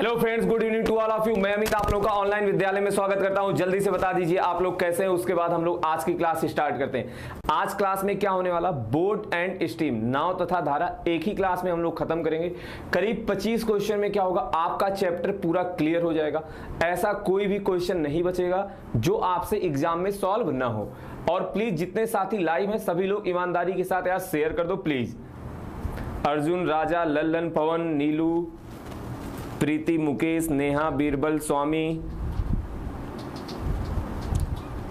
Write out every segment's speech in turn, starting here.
Hello friends, good evening to all of you. मैं अमित आप लोग का ऑनलाइन विद्यालय में स्वागत करता हूं। जल्दी से बता दीजिए आप लोग कैसे हैं, उसके बाद हम लोग आज की क्लास स्टार्ट करते हैं। आज क्लास में क्या होने वाला, बोट एंड स्टीम, नाव तथा धारा, एक ही क्लास में हम लोग खत्म करेंगे। करीब 25 क्वेश्चन में क्या होगा, आपका चैप्टर पूरा क्लियर हो जाएगा। ऐसा कोई भी क्वेश्चन नहीं बचेगा जो आपसे एग्जाम में सॉल्व ना हो। और प्लीज जितने साथी लाइव हैं सभी लोग ईमानदारी के साथ यार शेयर कर दो प्लीज। अर्जुन, राजा, लल्लन, पवन, नीलू, प्रीति, मुकेश, नेहा, बीरबल, स्वामी,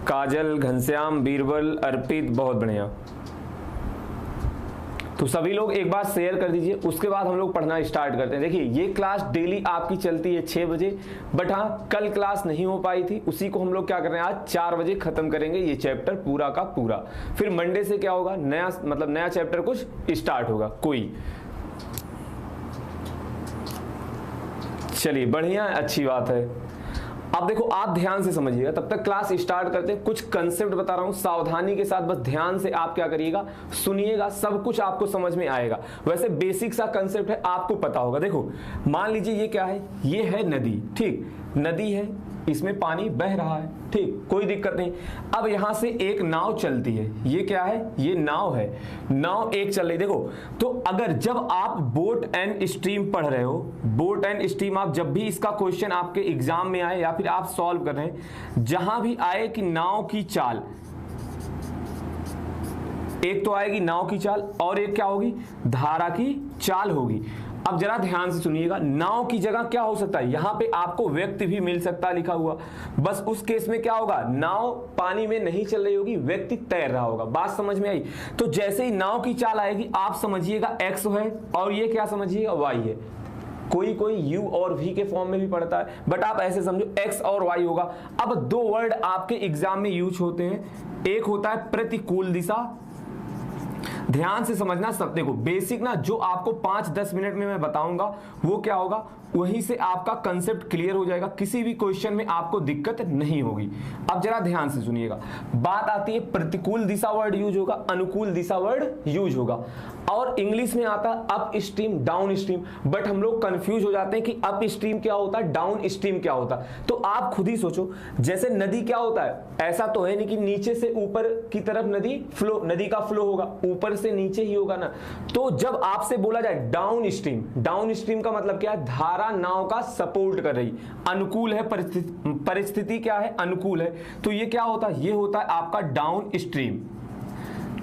काजल, घनश्याम, बीरबल, अर्पित, बहुत बढ़िया। तो सभी लोग एक बार शेयर कर दीजिए, उसके बाद हम लोग पढ़ना स्टार्ट करते हैं। देखिए ये क्लास डेली आपकी चलती है 6 बजे, बट हाँ कल क्लास नहीं हो पाई थी, उसी को हम लोग क्या कर रहे हैं आज 4 बजे खत्म करेंगे ये चैप्टर पूरा का पूरा। फिर मंडे से क्या होगा, नया चैप्टर कुछ स्टार्ट होगा कोई। चलिए बढ़िया, अच्छी बात है। अब देखो आप ध्यान से समझिएगा, तब तक क्लास स्टार्ट करते हैं। कुछ कंसेप्ट बता रहा हूं सावधानी के साथ, बस ध्यान से आप क्या करिएगा, सुनिएगा, सब कुछ आपको समझ में आएगा। वैसे बेसिक सा कंसेप्ट है, आपको पता होगा। देखो मान लीजिए ये क्या है, ये है नदी, ठीक, नदी है, इसमें पानी बह रहा है, ठीक, कोई दिक्कत नहीं। अब यहां से एक नाव चलती है, ये क्या है, ये नाव है, नाव एक चल रही। देखो तो अगर जब आप बोट एंड स्ट्रीम पढ़ रहे हो, बोट एंड स्ट्रीम, आप जब भी इसका क्वेश्चन आपके एग्जाम में आए या फिर आप सॉल्व कर रहे हैं, जहां भी आए कि नाव की चाल, एक तो आएगी नाव की चाल और एक क्या होगी, धारा की चाल होगी। अब जरा ध्यान से सुनिएगा, नाव की जगह क्या हो सकता है, यहां पे आपको व्यक्ति भी मिल सकता है लिखा हुआ। बस उस केस में क्या होगा, नाव पानी में नहीं चल रही होगी, व्यक्ति तैर रहा होगा। बात समझ में आई? तो जैसे ही नाव की चाल आएगी आप समझिएगा एक्स है और ये क्या समझिएगा, वाई है। कोई कोई यू और वी के फॉर्म में भी पढ़ता है, बट आप ऐसे समझो एक्स और वाई होगा। अब दो वर्ड आपके एग्जाम में यूज होते हैं, एक होता है प्रतिकूल दिशा। ध्यान से समझना सब, देखो बेसिक ना जो आपको 5-10 मिनट में मैं बताऊंगा वो क्या होगा, वहीं से आपका कंसेप्ट क्लियर हो जाएगा, किसी भी क्वेश्चन में आपको दिक्कत नहीं होगी। अब जरा ध्यान से सुनिएगा, बात आती है प्रतिकूल दिशा वर्ड यूज होगा, अनुकूल दिशा वर्ड यूज होगा, और इंग्लिश में आता है up stream, down stream. But हम लोग कंफ्यूज हो जाते हैं कि अप स्ट्रीम क्या होता है, डाउन स्ट्रीम क्या होता है। तो आप खुद ही सोचो, जैसे नदी क्या होता है, ऐसा तो है नहीं कि नीचे से ऊपर की तरफ नदी का फ्लो होगा, ऊपर से नीचे ही होगा ना। तो जब आपसे बोला जाए डाउन स्ट्रीम, डाउन स्ट्रीम का मतलब क्या है, धारा नाव का सपोर्ट कर रही, अनुकूल है, परिस्थिति क्या है, अनुकूल है, तो ये क्या होता है, ये होता है आपका डाउन स्ट्रीम,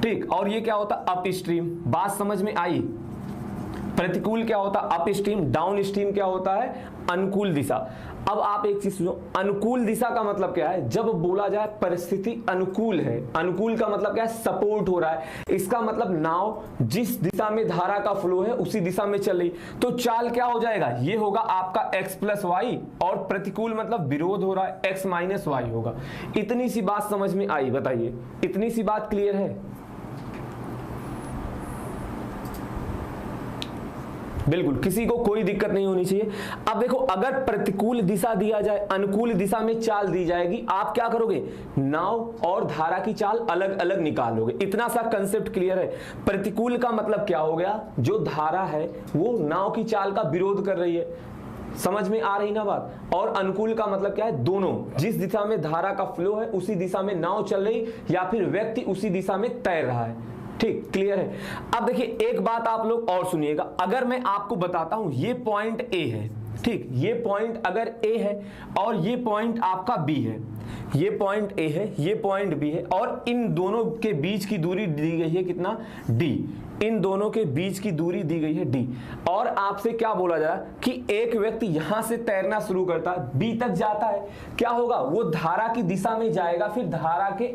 ठीक। और ये क्या होता है, अप स्ट्रीम। बात समझ में आई? प्रतिकूल क्या होता है, अप स्ट्रीम, डाउन स्ट्रीम क्या होता है, अनुकूल दिशा। अब आप एक चीज सुनो, अनुकूल दिशा का मतलब क्या है, जब बोला जाए परिस्थिति अनुकूल है, अनुकूल का मतलब क्या है, सपोर्ट हो रहा है, इसका मतलब नाव जिस दिशा में धारा का फ्लो है उसी दिशा में चल रही, तो चाल क्या हो जाएगा, ये होगा आपका x प्लस वाई, और प्रतिकूल मतलब विरोध हो रहा है, x माइनस वाई होगा। इतनी सी बात समझ में आई, बताइए इतनी सी बात क्लियर है? बिल्कुल, किसी को कोई दिक्कत नहीं होनी चाहिए। अब देखो अगर प्रतिकूल दिशा दिया जाए, अनुकूल दिशा में चाल दी जाएगी, आप क्या करोगे, नाव और धारा की चाल अलग अलग निकालोगे। इतना सा कंसेप्ट क्लियर है? प्रतिकूल का मतलब क्या हो गया, जो धारा है वो नाव की चाल का विरोध कर रही है, समझ में आ रही ना बात। और अनुकूल का मतलब क्या है, दोनों, जिस दिशा में धारा का फ्लो है उसी दिशा में नाव चल रही, या फिर व्यक्ति उसी दिशा में तैर रहा है, ठीक, क्लियर है? अब देखिए एक बात आप लोग और सुनिएगा, अगर मैं आपको बताता हूं ये पॉइंट ए है, ठीक, ये पॉइंट अगर ए है और ये पॉइंट आपका बी है, ये पॉइंट ए है, ये पॉइंट बी है, और इन दोनों के बीच की दूरी दी गई है कितना, डी, इन दोनों के बीच की दूरी दी गई है डी। और आपसे क्या बोला जाए कि एक व्यक्ति यहां से तैरना शुरू करता है, बी तक जाता है, क्या होगा, वो धारा की दिशा में जाएगा, फिर धारा के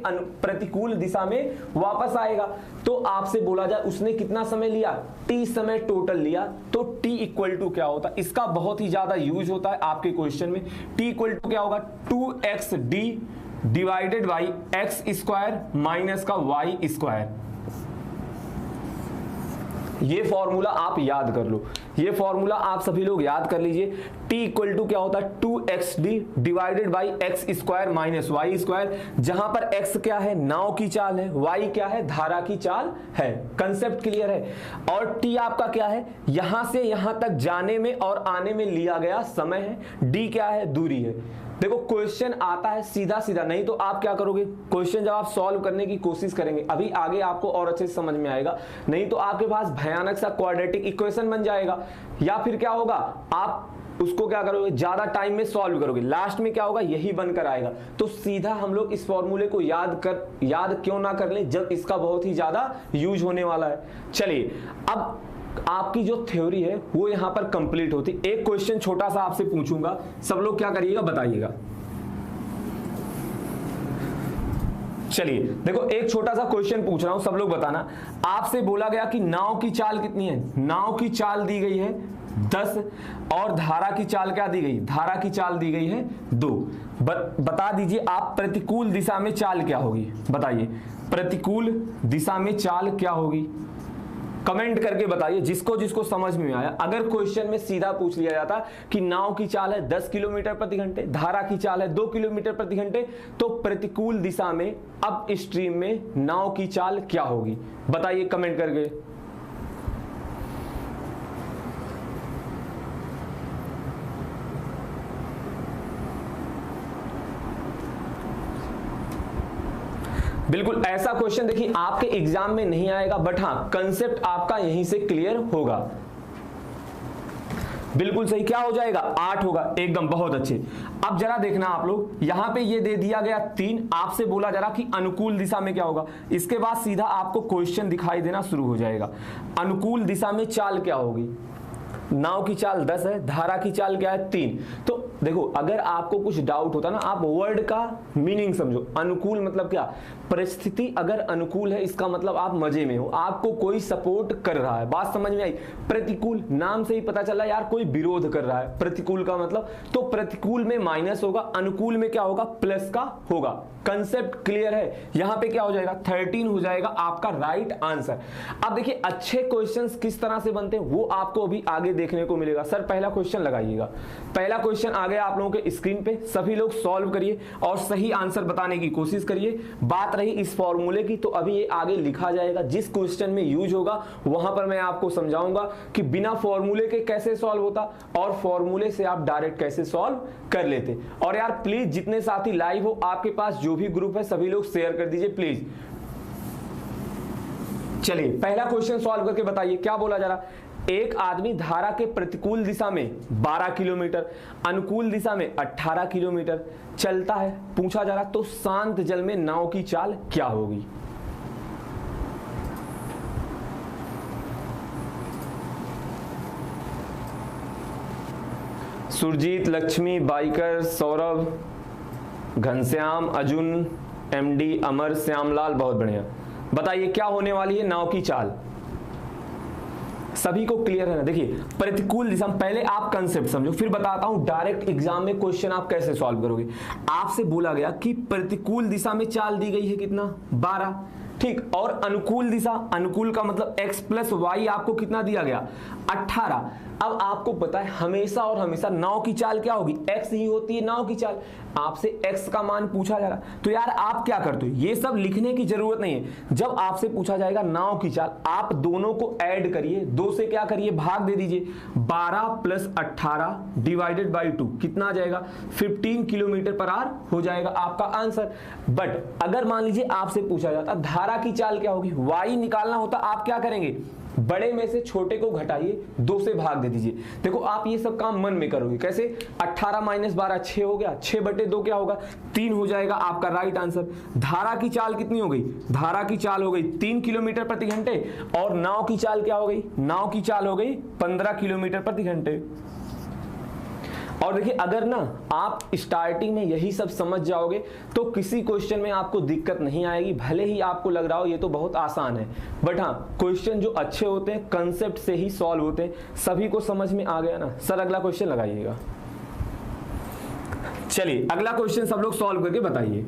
प्रतिकूल दिशा में वापस आएगा। तो आपसे बोला जाए उसने कितना समय लिया, टी समय टोटल लिया, तो टी इक्वल टू क्या होता है, इसका बहुत ही ज्यादा यूज होता है आपके क्वेश्चन में। टी इक्वल टू क्या होगा, 2x D divided by x square minus का वाई स्क्वायर। ये फॉर्मूला आप याद कर लो, ये फॉर्मूला आप सभी लोग याद कर लीजिए। t इक्वल टू क्या होता है 2xd divided by x square minus y square, जहां पर x क्या है नाव की चाल है, y क्या है धारा की चाल है। कंसेप्ट क्लियर है। और t आपका क्या है यहां से यहां तक जाने में और आने में लिया गया समय है, d क्या है दूरी है। देखो क्वेश्चन आता है सीधा सीधा, नहीं तो आप क्या करोगे क्वेश्चन जब आप सॉल्व करने की कोशिश करेंगे अभी आगे आपको और अच्छे से समझ में आएगा, नहीं तो आपके पास भयानक सा क्वाड्रेटिक इक्वेशन बन जाएगा, या फिर क्या होगा आप उसको क्या करोगे ज्यादा टाइम में सॉल्व करोगे, लास्ट में क्या होगा यही बनकर आएगा। तो सीधा हम लोग इस फॉर्मूले को याद क्यों ना कर ले जब इसका बहुत ही ज्यादा यूज होने वाला है। चलिए अब आपकी जो थ्योरी है वो यहां पर कंप्लीट होती। एक क्वेश्चन छोटा सा आपसे पूछूंगा, सब लोग क्या करिएगा बताइएगा। चलिए देखो एक छोटा सा क्वेश्चन पूछ रहा हूं, सब लोग बताना। आपसे बोला गया कि नाव की चाल कितनी है, नाव की चाल दी गई है 10 और धारा की चाल क्या दी गई, धारा की चाल दी गई है 2। बता दीजिए आप प्रतिकूल दिशा में चाल क्या होगी, बताइए प्रतिकूल दिशा में चाल क्या होगी, कमेंट करके बताइए जिसको जिसको समझ में आया। अगर क्वेश्चन में सीधा पूछ लिया जाता कि नाव की चाल है 10 किलोमीटर प्रति घंटे, धारा की चाल है 2 किलोमीटर प्रति घंटे, तो प्रतिकूल दिशा में अप स्ट्रीम में नाव की चाल क्या होगी, बताइए कमेंट करके। बिल्कुल ऐसा क्वेश्चन देखिए आपके एग्जाम में नहीं आएगा, बट हाँ कंसेप्ट आपका यहीं से क्लियर होगा। बिल्कुल सही, क्या हो जाएगा 8 होगा, एकदम बहुत अच्छे। अब जरा देखना आप लोग, यहां पे ये दे दिया गया 3, आपसे बोला जा रहा कि अनुकूल दिशा में क्या होगा, इसके बाद सीधा आपको क्वेश्चन दिखाई देना शुरू हो जाएगा। अनुकूल दिशा में चाल क्या होगी, नाव की चाल 10 है, धारा की चाल क्या है 3। तो देखो अगर आपको कुछ डाउट होता ना, आप वर्ड का मीनिंग समझो। अनुकूल मतलब क्या, परिस्थिति अगर अनुकूल है इसका मतलब आप मजे में हो, आपको कोई सपोर्ट कर रहा है, बात समझ में आई। प्रतिकूल नाम से ही पता चला यार कोई विरोध कर रहा है, प्रतिकूल का मतलब, तो प्रतिकूल में माइनस होगा, अनुकूल में क्या होगा प्लस का होगा। कंसेप्ट क्लियर है। यहां पे क्या हो जाएगा 13 हो जाएगा आपका राइट आंसर। अब देखिए अच्छे क्वेश्चंस किस तरह से बनते हैं वो आपको अभी आगे देखने को मिलेगा। सर पहला क्वेश्चन लगाइएगा, पहला क्वेश्चन आ गया आप लोगों के स्क्रीन पे, सभी लोग सॉल्व करिए और सही आंसर बताने की कोशिश करिए। बात रही इस फॉर्मूले की तो अभी ये आगे लिखा जाएगा, जिस क्वेश्चन में यूज होगा वहां पर मैं आपको समझाऊंगा कि बिना फॉर्मूले के कैसे सॉल्व होता और फॉर्मूले से आप डायरेक्ट कैसे सॉल्व कर लेते। और यार प्लीज जितने साथी लाइव हो आपके पास जो भी ग्रुप है सभी लोग शेयर कर दीजिए प्लीज। चलिए पहला क्वेश्चन सॉल्व करके बताइए क्या बोला जा रहा। एक आदमी धारा के प्रतिकूल दिशा में 12 किलोमीटर, अनुकूल दिशा में 18 किलोमीटर चलता है, पूछा जा रहा तो शांत जल में नाव की चाल क्या होगी। सुरजीत, लक्ष्मी, बाइकर, सौरभ, घनश्याम, अर्जुन, एमडी, अमर, श्यामलाल, बहुत बढ़िया। बताइए क्या होने वाली है नाव की चाल, सभी को क्लियर है ना। देखिए प्रतिकूल दिशा, पहले आप कंसेप्ट समझो फिर बताता हूं डायरेक्ट एग्जाम में क्वेश्चन आप कैसे सॉल्व करोगे। आपसे बोला गया कि प्रतिकूल दिशा में चाल दी गई है कितना 12, ठीक, और अनुकूल दिशा, अनुकूल का मतलब x प्लस वाई आपको कितना दिया गया 18। अब आपको पता है हमेशा और हमेशा नाव की चाल क्या होगी, x ही होती है नाव की चाल। आपसे x का मान पूछा जा रहा तो यार आप क्या करते हो, ये सब लिखने की जरूरत नहीं है। जब आपसे पूछा जाएगा नाव की चाल, आप दोनों को ऐड करिए, 2 से क्या करिए भाग दे दीजिए, 12 प्लस 18 डिवाइडेड बाई 2 कितना आ जाएगा 15 किलोमीटर पर आवर हो जाएगा आपका आंसर। बट अगर मान लीजिए आपसे पूछा जाता धारा की चाल क्या होगी, y निकालना होता, आप क्या करेंगे बड़े में से छोटे को घटाइए, 2 से भाग दे दीजिए। देखो आप ये सब काम मन में करोगे कैसे, 18 माइनस 12 6 हो गया, 6 बटे 2 क्या होगा 3 हो जाएगा आपका राइट आंसर। धारा की चाल कितनी हो गई, धारा की चाल हो गई 3 किलोमीटर प्रति घंटे, और नाव की चाल क्या हो गई, नाव की चाल हो गई 15 किलोमीटर प्रति घंटे। और देखिए अगर ना आप स्टार्टिंग में यही सब समझ जाओगे तो किसी क्वेश्चन में आपको दिक्कत नहीं आएगी, भले ही आपको लग रहा हो ये तो बहुत आसान है, बट हाँ क्वेश्चन जो अच्छे होते हैं कंसेप्ट से ही सॉल्व होते हैं। सभी को समझ में आ गया ना। सर अगला क्वेश्चन लगाइएगा। चलिए अगला क्वेश्चन सब लोग सॉल्व करके बताइए।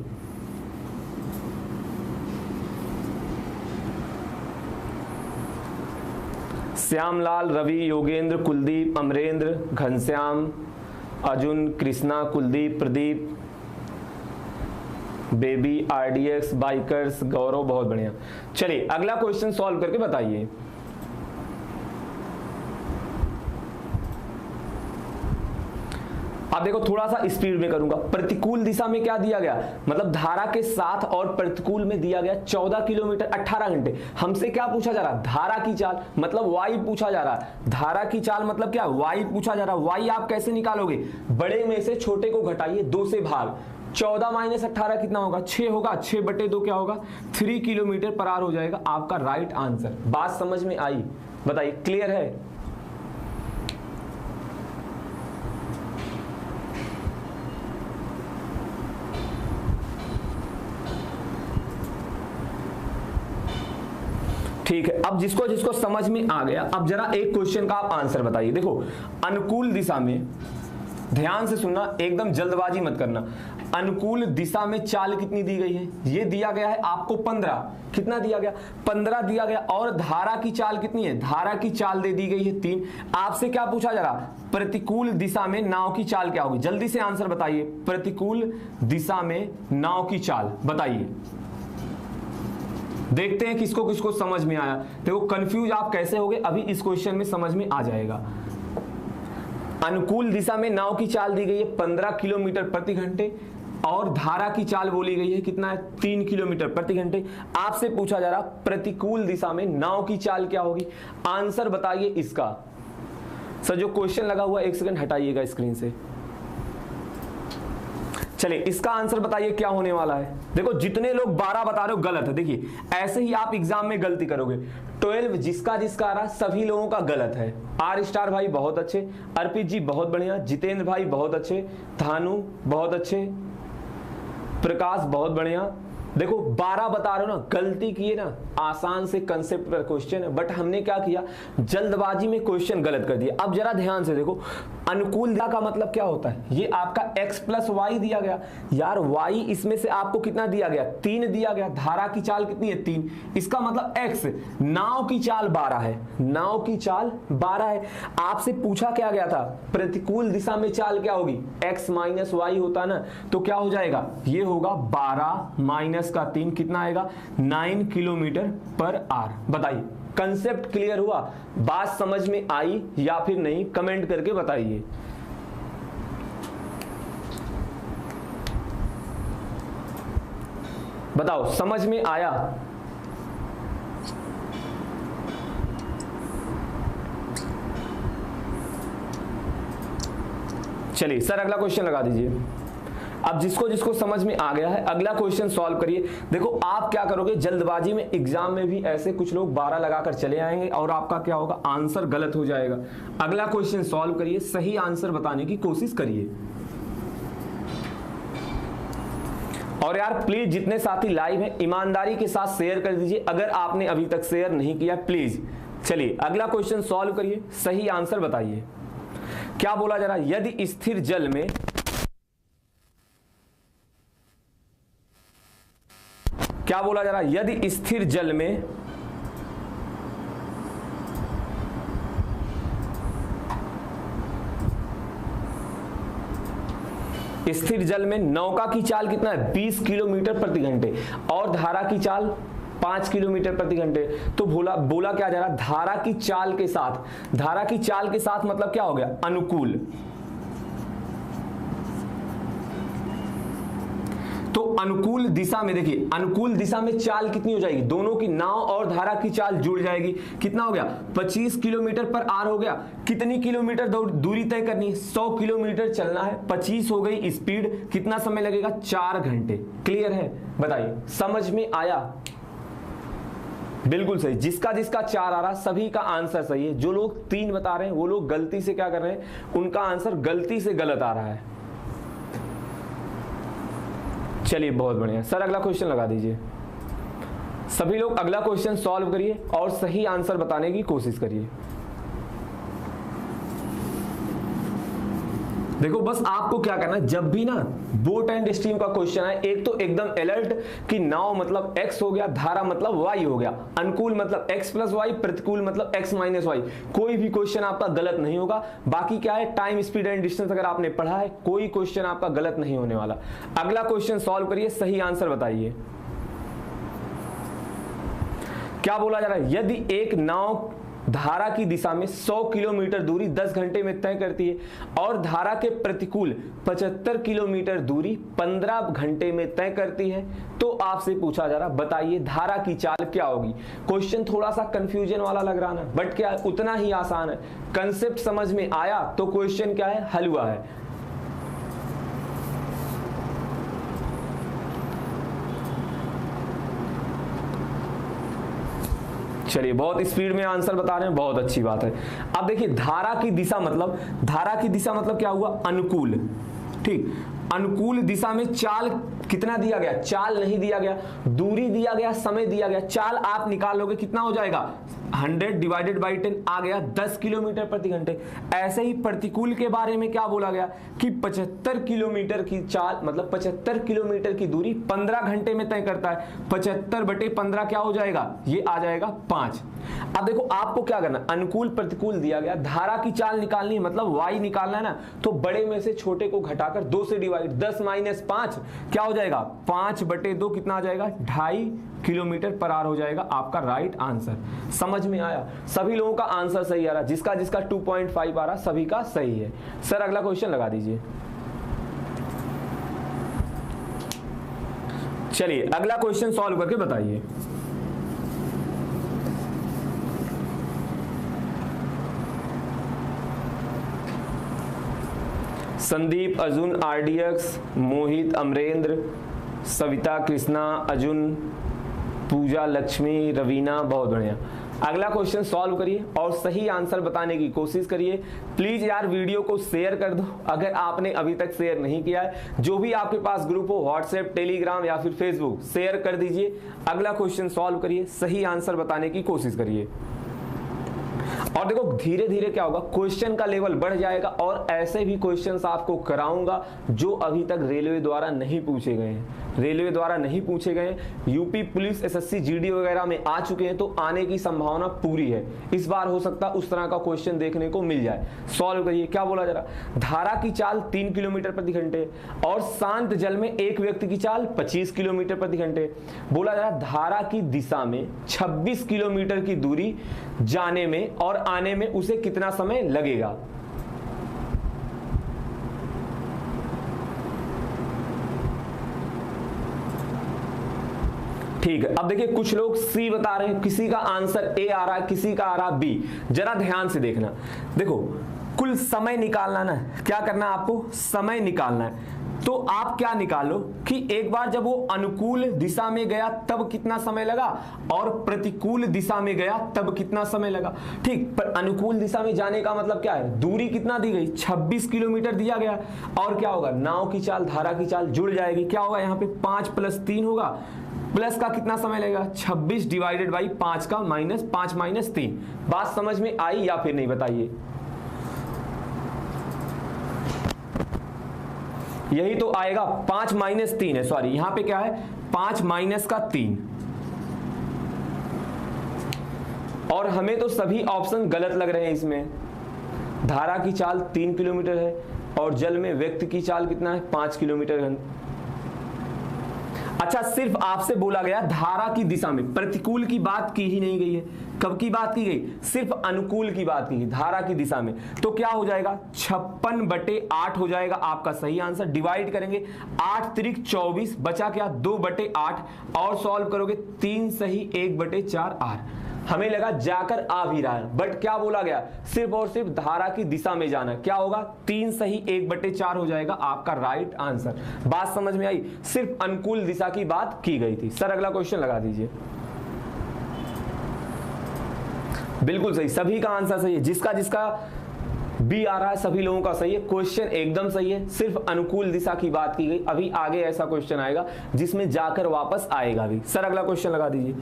Shyamlal, Ravi, Yogendra, Kuldeep, Amrendra, Ghanshyam, Arjun, Krishna, Kuldeep, Pradeep, Baby, RDX, bikers, Gaurav, बहुत बढ़िया। चलिए अगला क्वेश्चन सॉल्व करके बताइए। अब देखो थोड़ा सा स्पीड में करूंगा। प्रतिकूल दिशा में क्या दिया गया, मतलब धारा के साथ और प्रतिकूल में दिया गया 14 किलोमीटर 18 घंटे। हमसे क्या पूछा जा रहा, धारा की चाल, मतलब वाई पूछा जा रहा है। धारा की चाल मतलब क्या, वाई पूछा जा रहा है। वाई आप कैसे निकालोगे, बड़े में से छोटे को घटाइए, 2 से भाग, 14 माइनस 18 कितना होगा, 6 होगा, 6/2 क्या होगा, 3 किलोमीटर पर आवर हो जाएगा आपका राइट आंसर। बात समझ में आई, बताइए क्लियर है। ठीक है, अब जिसको जिसको समझ में आ गया, अब जरा एक क्वेश्चन का आप आंसर बताइए। देखो अनुकूल दिशा में, ध्यान से सुनना, एकदम जल्दबाजी मत करना। अनुकूल दिशा में चाल कितनी दी गई है, ये दिया गया है आपको 15, कितना दिया गया, 15 दिया गया। और धारा की चाल कितनी है, धारा की चाल दे दी गई है 3। आपसे क्या पूछा जा रहा, प्रतिकूल दिशा में नाव की चाल क्या होगी, जल्दी से आंसर बताइए। प्रतिकूल दिशा में नाव की चाल बताइए, देखते हैं किसको किसको समझ में आया। देखो कंफ्यूज आप कैसे होगे, अभी इस क्वेश्चन में समझ में आ जाएगा। अनुकूल दिशा में नाव की चाल दी गई है 15 किलोमीटर प्रति घंटे और धारा की चाल बोली गई है कितना है, 3 किलोमीटर प्रति घंटे। आपसे पूछा जा रहा प्रतिकूल दिशा में नाव की चाल क्या होगी, आंसर बताइए इसका। सर जो क्वेश्चन लगा हुआ 1 सेकंड हटाइएगा स्क्रीन से। चलिए इसका आंसर बताइए क्या होने वाला है। देखो जितने लोग 12 बता रहे हो गलत है, देखिए ऐसे ही आप एग्जाम में गलती करोगे। 12 जिसका जिसका आ रहा सभी लोगों का गलत है। आर स्टार भाई बहुत अच्छे, अर्पित जी बहुत बढ़िया, जितेंद्र भाई बहुत अच्छे, धानु बहुत अच्छे, प्रकाश बहुत बढ़िया। देखो 12 बता रहे हो ना, गलती किए ना, आसान से कंसेप्ट पर क्वेश्चन है, बट हमने क्या किया, जल्दबाजी में क्वेश्चन गलत कर दिया। अब जरा ध्यान से देखो, अनुकूल दिशा का मतलब क्या होता है, ये आपका x प्लस वाई दिया गया। यार y इसमें से आपको कितना दिया गया, 3 दिया गया। धारा की चाल कितनी है, 3, इसका मतलब x, नाव की चाल 12 है, नाव की चाल 12 है। आपसे पूछा क्या गया था, प्रतिकूल दिशा में चाल क्या होगी, x माइनस वाई होता ना, तो क्या हो जाएगा, ये होगा 12 माइनस का 3 कितना आएगा, 9 किलोमीटर पर आवर। बताइए कंसेप्ट क्लियर हुआ, बात समझ में आई या फिर नहीं, कमेंट करके बताइए। बताओ समझ में आया। चलिए सर अगला क्वेश्चन लगा दीजिए। अब जिसको जिसको समझ में आ गया है अगला क्वेश्चन सॉल्व करिए। देखो आप क्या करोगे, जल्दबाजी में एग्जाम में भी ऐसे कुछ लोग 12 लगाकर चले आएंगे और आपका क्या होगा, आंसर गलत हो जाएगा। अगला क्वेश्चन सॉल्व करिए, सही आंसर बताने की कोशिश करिए। और यार प्लीज जितने साथी लाइव हैं ईमानदारी के साथ शेयर कर दीजिए, अगर आपने अभी तक शेयर नहीं किया प्लीज। चलिए अगला क्वेश्चन सॉल्व करिए, सही आंसर बताइए। क्या बोला जा रहा है, यदि स्थिर जल में, क्या बोला जा रहा है, यदि स्थिर जल में स्थिर जल में नौका की चाल कितना है, 20 किलोमीटर प्रति घंटे और धारा की चाल 5 किलोमीटर प्रति घंटे। तो बोला क्या जा रहा, धारा की चाल के साथ, धारा की चाल के साथ मतलब क्या हो गया, अनुकूल। तो अनुकूल दिशा में देखिए, अनुकूल दिशा में चाल कितनी हो जाएगी, दोनों की नाव और धारा की चाल जुड़ जाएगी। कितना हो गया, 25 किलोमीटर पर आवर हो गया। कितनी किलोमीटर दूरी तय करनी है, 100 किलोमीटर चलना है, 25 हो गई स्पीड, कितना समय लगेगा, 4 घंटे। क्लियर है, बताइए समझ में आया। बिल्कुल सही, जिसका जिसका 4 आ रहा सभी का आंसर सही है। जो लोग 3 बता रहे हैं वो लोग गलती से क्या कर रहे हैं, उनका आंसर गलती से गलत आ रहा है। चलिए बहुत बढ़िया, सर अगला क्वेश्चन लगा दीजिए। सभी लोग अगला क्वेश्चन सॉल्व करिए और सही आंसर बताने की कोशिश करिए। देखो बस आपको क्या करना है, जब भी ना बोट एंड स्ट्रीम का क्वेश्चन है, एक तो एकदम अलर्ट कि नाव मतलब x हो गया, धारा मतलब y हो गया, अनुकूल मतलब x प्लस वाई, प्रतिकूल मतलब x माइनस वाई। कोई भी क्वेश्चन आपका गलत नहीं होगा। बाकी क्या है, टाइम स्पीड एंड डिस्टेंस अगर आपने पढ़ा है, कोई क्वेश्चन आपका गलत नहीं होने वाला। अगला क्वेश्चन सॉल्व करिए, सही आंसर बताइए। क्या बोला जा रहा है, यदि एक नाव धारा की दिशा में 100 किलोमीटर दूरी 10 घंटे में तय करती है और धारा के प्रतिकूल 75 किलोमीटर दूरी 15 घंटे में तय करती है, तो आपसे पूछा जा रहा, बताइए धारा की चाल क्या होगी। क्वेश्चन थोड़ा सा कंफ्यूजन वाला लग रहा ना, बट क्या है, उतना ही आसान है। कंसेप्ट समझ में आया तो क्वेश्चन क्या है, हल हुआ है। चलिए, बहुत स्पीड में आंसर बता रहे हैं, बहुत अच्छी बात है। अब देखिए, धारा की दिशा मतलब क्या हुआ, अनुकूल। ठीक, अनुकूल दिशा में चाल कितना दिया गया, चाल नहीं दिया गया, दूरी दिया गया, समय दिया गया। चाल आप निकाल लोगे, कितना हो जाएगा, 100 डिवाइडेड बाई 10 आ गया 10 किलोमीटर प्रति घंटे। ऐसे ही प्रतिकूल के बारे में क्या बोला गया कि 75 किलोमीटर की चाल मतलब 75 किलोमीटर की दूरी 15 घंटे में तय करता है। 75 बटे 15 क्या हो जाएगा, ये आ जाएगा 5। अब देखो आपको क्या करना, अनुकूल प्रतिकूल दिया गया, धारा की चाल निकालनी है, मतलब y निकालना है ना, तो बड़े में से छोटे को घटाकर 2 से डिवाइड, 10 माइनस 5 क्या हो जाएगा, 5 बटे 2 कितना आ जाएगा, 2.5 किलोमीटर पर आवर हो जाएगा आपका राइट आंसर। समझ में आया, सभी लोगों का आंसर सही आ रहा, जिसका 2.5 आ रहा सभी का सही है। सर अगला क्वेश्चन लगा दीजिए। चलिए अगला क्वेश्चन सॉल्व करके बताइए। संदीप, अर्जुन, आरडीएक्स, मोहित, अमरेंद्र, सविता, कृष्णा, अर्जुन, पूजा, लक्ष्मी, रवीना, बहुत बढ़िया। अगला क्वेश्चन सॉल्व करिए और सही आंसर बताने की कोशिश करिए। प्लीज यार वीडियो को शेयर कर दो अगर आपने अभी तक शेयर नहीं किया है। जो भी आपके पास ग्रुप हो, व्हाट्सएप, टेलीग्राम या फिर फेसबुक, शेयर कर दीजिए। अगला क्वेश्चन सॉल्व करिए, सही आंसर बताने की कोशिश करिए। और देखो धीरे धीरे क्या होगा, क्वेश्चन का लेवल बढ़ जाएगा और ऐसे भी क्वेश्चंस आपको कराऊंगा जो अभी तक रेलवे द्वारा नहीं पूछे गए हैं। रेलवे द्वारा नहीं पूछे गए, यूपी पुलिस, एसएससी, जीडी वगैरह में आ चुके हैं, तो आने की संभावना पूरी है। इस बार हो सकता है उस तरह का क्वेश्चन देखने को मिल जाए। सॉल्व करिए। क्या बोला जा रहा, धारा की चाल 3 किलोमीटर प्रति घंटे और शांत जल में एक व्यक्ति की चाल 25 किलोमीटर प्रति घंटे। बोला जा रहा धारा की दिशा में 26 किलोमीटर की दूरी जाने में और आने में उसे कितना समय लगेगा। ठीक है, अब देखिए कुछ लोग सी बता रहे हैं, किसी का आंसर ए आ रहा है, किसी का आ रहा है बी। जरा ध्यान से देखना। देखो कुल समय निकालना ना, क्या करना है आपको, समय निकालना है। तो आप क्या निकालो कि एक बार जब वो अनुकूल दिशा में गया तब कितना समय लगा और प्रतिकूल दिशा में गया तब कितना समय लगा। ठीक, पर अनुकूल दिशा में जाने का मतलब क्या है, दूरी कितना दी गई, 26 किलोमीटर दिया गया। और क्या होगा, नाव की चाल, धारा की चाल जुड़ जाएगी। क्या होगा यहाँ पे 5 + 3 होगा, प्लस का कितना समय लगेगा, 26 डिवाइडेड बाई 5 का माइनस 5 माइनस 3। बात समझ में आई या फिर नहीं, बताइए। यही तो आएगा, 5 माइनस 3 है, सॉरी यहां पे क्या है, 5 माइनस का 3। और हमें तो सभी ऑप्शन गलत लग रहे हैं इसमें। धारा की चाल 3 किलोमीटर है और जल में व्यक्ति की चाल कितना है, 5 किलोमीटर। अच्छा, सिर्फ आपसे बोला गया धारा की दिशा में, प्रतिकूल की बात की ही नहीं गई है। कब की बात की गई, सिर्फ अनुकूल की बात की गई, धारा की दिशा में। तो क्या हो जाएगा, 56/8 हो जाएगा आपका सही आंसर। डिवाइड करेंगे 8 त्रिक 24, बचा क्या 2/8 और सॉल्व करोगे 3 सही 1/4 आर। हमें लगा जाकर आ भी रहा है, बट क्या बोला गया, सिर्फ और सिर्फ धारा की दिशा में जाना। क्या होगा, 3 सही 1/4 हो जाएगा आपका राइट आंसर। बात समझ में आई, सिर्फ अनुकूल दिशा की बात की गई थी। सर अगला क्वेश्चन लगा दीजिए। बिल्कुल सही, सभी का आंसर सही है। जिसका जिसका बी आ रहा है सभी लोगों का सही है। क्वेश्चन एकदम सही है, सिर्फ अनुकूल दिशा की बात की गई। अभी आगे ऐसा क्वेश्चन आएगा जिसमें जाकर वापस आएगा भी। सर अगला क्वेश्चन लगा दीजिए।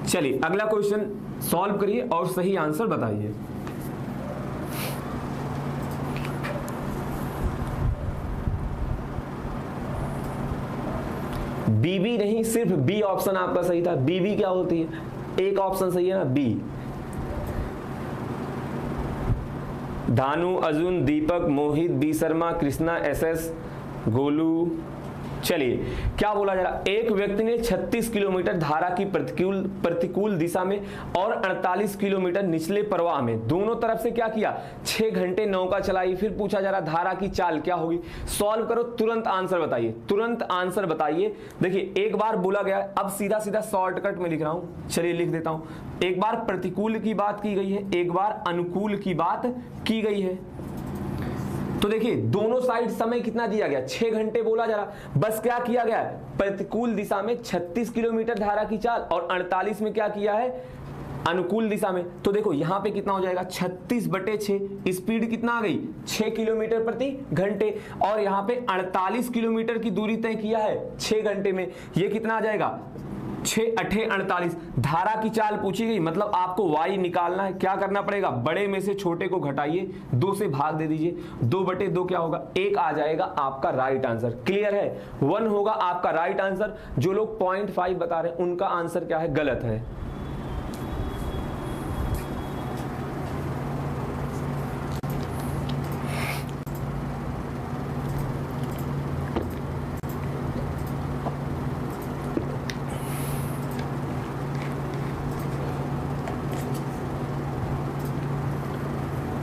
चलिए अगला क्वेश्चन सॉल्व करिए और सही आंसर बताइए। बीबी नहीं, सिर्फ बी ऑप्शन आपका सही था। बीबी क्या होती है? एक ऑप्शन सही है ना, बी। धानु, अर्जुन, दीपक, मोहित, बी शर्मा, कृष्णा, एसएस, गोलू। चलिए क्या बोला जा रहा, एक व्यक्ति ने 36 किलोमीटर धारा की प्रतिकूल दिशा में और 48 किलोमीटर निचले प्रवाह में दोनों तरफ से क्या किया, 6 घंटे नौका चलाई। फिर पूछा जा रहा धारा की चाल क्या होगी। सॉल्व करो, तुरंत आंसर बताइए, तुरंत आंसर बताइए। देखिए एक बार बोला गया, अब सीधा सीधा शॉर्टकट में लिख रहा हूं, चलिए लिख देता हूं। एक बार प्रतिकूल की बात की गई है, एक बार अनुकूल की बात की गई है। तो देखिए दोनों साइड समय कितना दिया गया, 6 घंटे बोला जा रहा। बस क्या किया गया, प्रतिकूल दिशा में 36 किलोमीटर धारा की चाल और 48 में क्या किया है, अनुकूल दिशा में। तो देखो यहां पे कितना हो जाएगा, 36/6, स्पीड कितना आ गई, 6 किलोमीटर प्रति घंटे। और यहां पे 48 किलोमीटर की दूरी तय किया है 6 घंटे में, ये कितना आ जाएगा, 6×8=48। धारा की चाल पूछी गई, मतलब आपको y निकालना है। क्या करना पड़ेगा, बड़े में से छोटे को घटाइए, 2 से भाग दे दीजिए, 2/2 क्या होगा, 1 आ जाएगा आपका राइट आंसर। क्लियर है, 1 होगा आपका राइट आंसर। जो लोग 0.5 बता रहे हैं उनका आंसर क्या है, गलत है।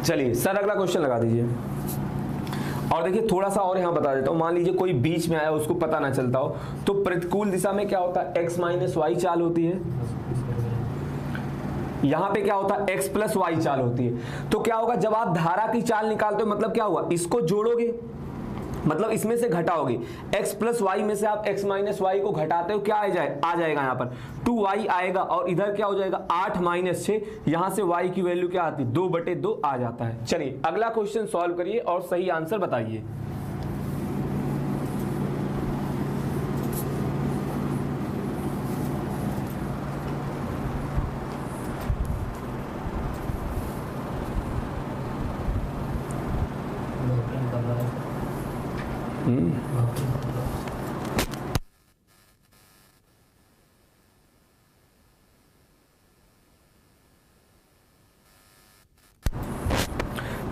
चलिए सर अगला क्वेश्चन लगा दीजिए। और देखिए थोड़ा सा और यहां बता देता हूं, मान लीजिए कोई बीच में आया उसको पता ना चलता हो, तो प्रतिकूल दिशा में क्या होता है, x - y चाल होती है। यहां पे क्या होता है, x + y चाल होती है। तो क्या होगा, जब आप धारा की चाल निकालते हो, मतलब क्या हुआ, इसको जोड़ोगे, मतलब इसमें से घटाओगे, x + y में से आप x - y को घटाते हो, क्या आ जाएगा यहाँ पर 2y आएगा। और इधर क्या हो जाएगा, 8 - 6, यहां से y की वैल्यू क्या आती है, 2/2 आ जाता है। चलिए अगला क्वेश्चन सॉल्व करिए और सही आंसर बताइए।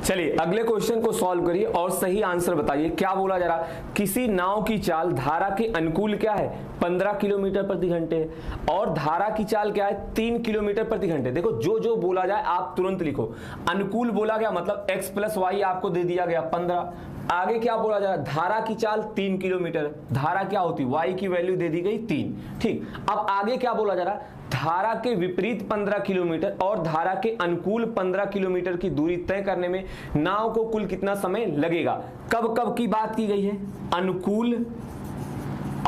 चलिए अगले क्वेश्चन को सॉल्व करिए और सही आंसर बताइए। क्या बोला जा रहा, किसी नाव की चाल धारा के अनुकूल क्या है, 15 किलोमीटर प्रति घंटे, और धारा की चाल क्या है, 3 किलोमीटर प्रति घंटे। देखो जो जो बोला जाए आप तुरंत लिखो। अनुकूल बोला गया मतलब x + y आपको दे दिया गया 15। आगे क्या बोला जा रहा, धारा की चाल 3 किलोमीटर, धारा क्या होती, y की वैल्यू दे दी गई 3। ठीक, अब आगे क्या बोला जा रहा, धारा के विपरीत 15 किलोमीटर और धारा के अनुकूल 15 किलोमीटर की दूरी तय करने में नाव को कुल कितना समय लगेगा। कब कब की बात की गई है, अनुकूल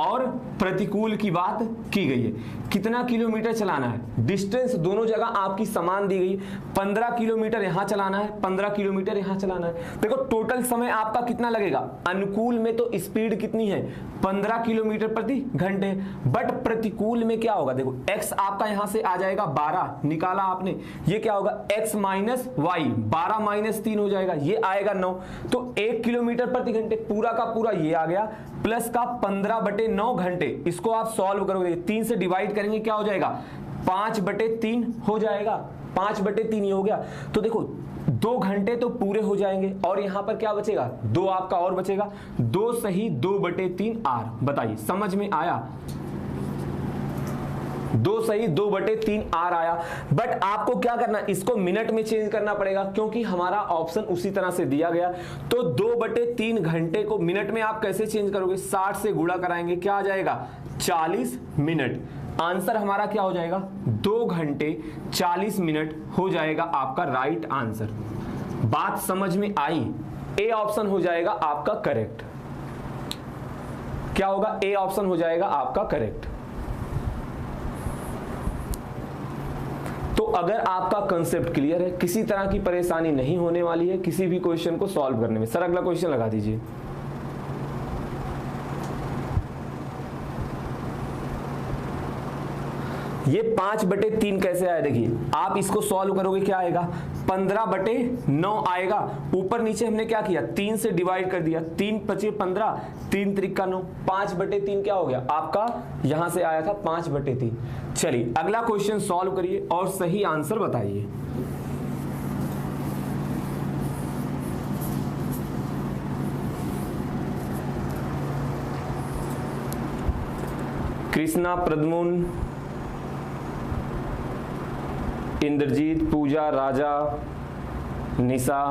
और प्रतिकूल की बात की गई है। कितना किलोमीटर चलाना है, डिस्टेंस दोनों जगह आपकी समान दी गई, 15 किलोमीटर यहां चलाना है, 15 किलोमीटर यहां चलाना है। देखो टोटल समय आपका कितना लगेगा, अनुकूल में तो स्पीड कितनी है, 15 किलोमीटर प्रति घंटे, बट प्रतिकूल में क्या होगा, देखो x आपका यहां से आ जाएगा 12, निकाला आपने, ये क्या होगा x - y, 12 - 3 हो जाएगा, ये आएगा 9। तो 1 किलोमीटर प्रति घंटे पूरा का पूरा ये आ गया, प्लस का 15/9 घंटे। इसको आप सॉल्व करोगे, 3 से डिवाइड करेंगे, क्या हो जाएगा 5/3 हो जाएगा, 5/3 ये हो गया। तो देखो 2 घंटे तो पूरे हो जाएंगे और यहां पर क्या बचेगा, 2 आपका और बचेगा, 2 सही 2/3 r। बताइए समझ में आया, 2 सही 2/3 r आया। बट आपको क्या करना, इसको मिनट में चेंज करना पड़ेगा क्योंकि हमारा ऑप्शन उसी तरह से दिया गया। तो 2/3 घंटे को मिनट में आप कैसे चेंज करोगे, 60 से गुणा कराएंगे, क्या आ जाएगा 40 मिनट। आंसर हमारा क्या हो जाएगा, 2 घंटे 40 मिनट हो जाएगा आपका राइट आंसर। बात समझ में आई, ए ऑप्शन हो जाएगा आपका करेक्ट। क्या होगा, ए ऑप्शन हो जाएगा आपका करेक्ट। तो अगर आपका कंसेप्ट क्लियर है, किसी तरह की परेशानी नहीं होने वाली है किसी भी क्वेश्चन को सॉल्व करने में। सर अगला क्वेश्चन लगा दीजिए। ये 5/3 कैसे आया, देखिए आप इसको सॉल्व करोगे क्या आएगा, 15/9 आएगा। ऊपर नीचे हमने क्या किया, 3 से डिवाइड कर दिया, 3 × 5 = 15, 3 × 3 = 9, 5/3 क्या हो गया आपका, यहां से आया था 5/3। चलिए अगला क्वेश्चन सॉल्व करिए और सही आंसर बताइए। कृष्णा, प्रद्युम्न, इंद्रजीत, पूजा, राजा, निशा,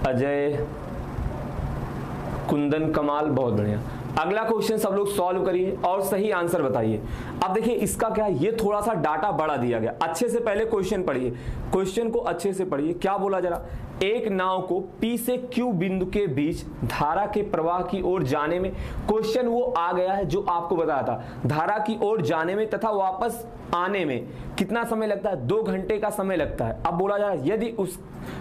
अजय, कुंदन, कमाल, बहुत बढ़िया। अगला क्वेश्चन सब लोग सॉल्व करिए और सही आंसर बताइए। अब देखिए इसका क्या है, ये थोड़ा सा डाटा बड़ा दिया गया, अच्छे से पहले क्वेश्चन पढ़िए, क्वेश्चन को अच्छे से पढ़िए। क्या बोला जरा, एक नाव को P से Q बिंदु के बीच धारा के प्रवाह की ओर जाने में, क्वेश्चन वो आ गया है जो आपको बताया था, धारा की ओर जाने में तथा वापस आने में कितना समय लगता है, 2 घंटे का समय लगता है। अब बोला जा रहा है यदि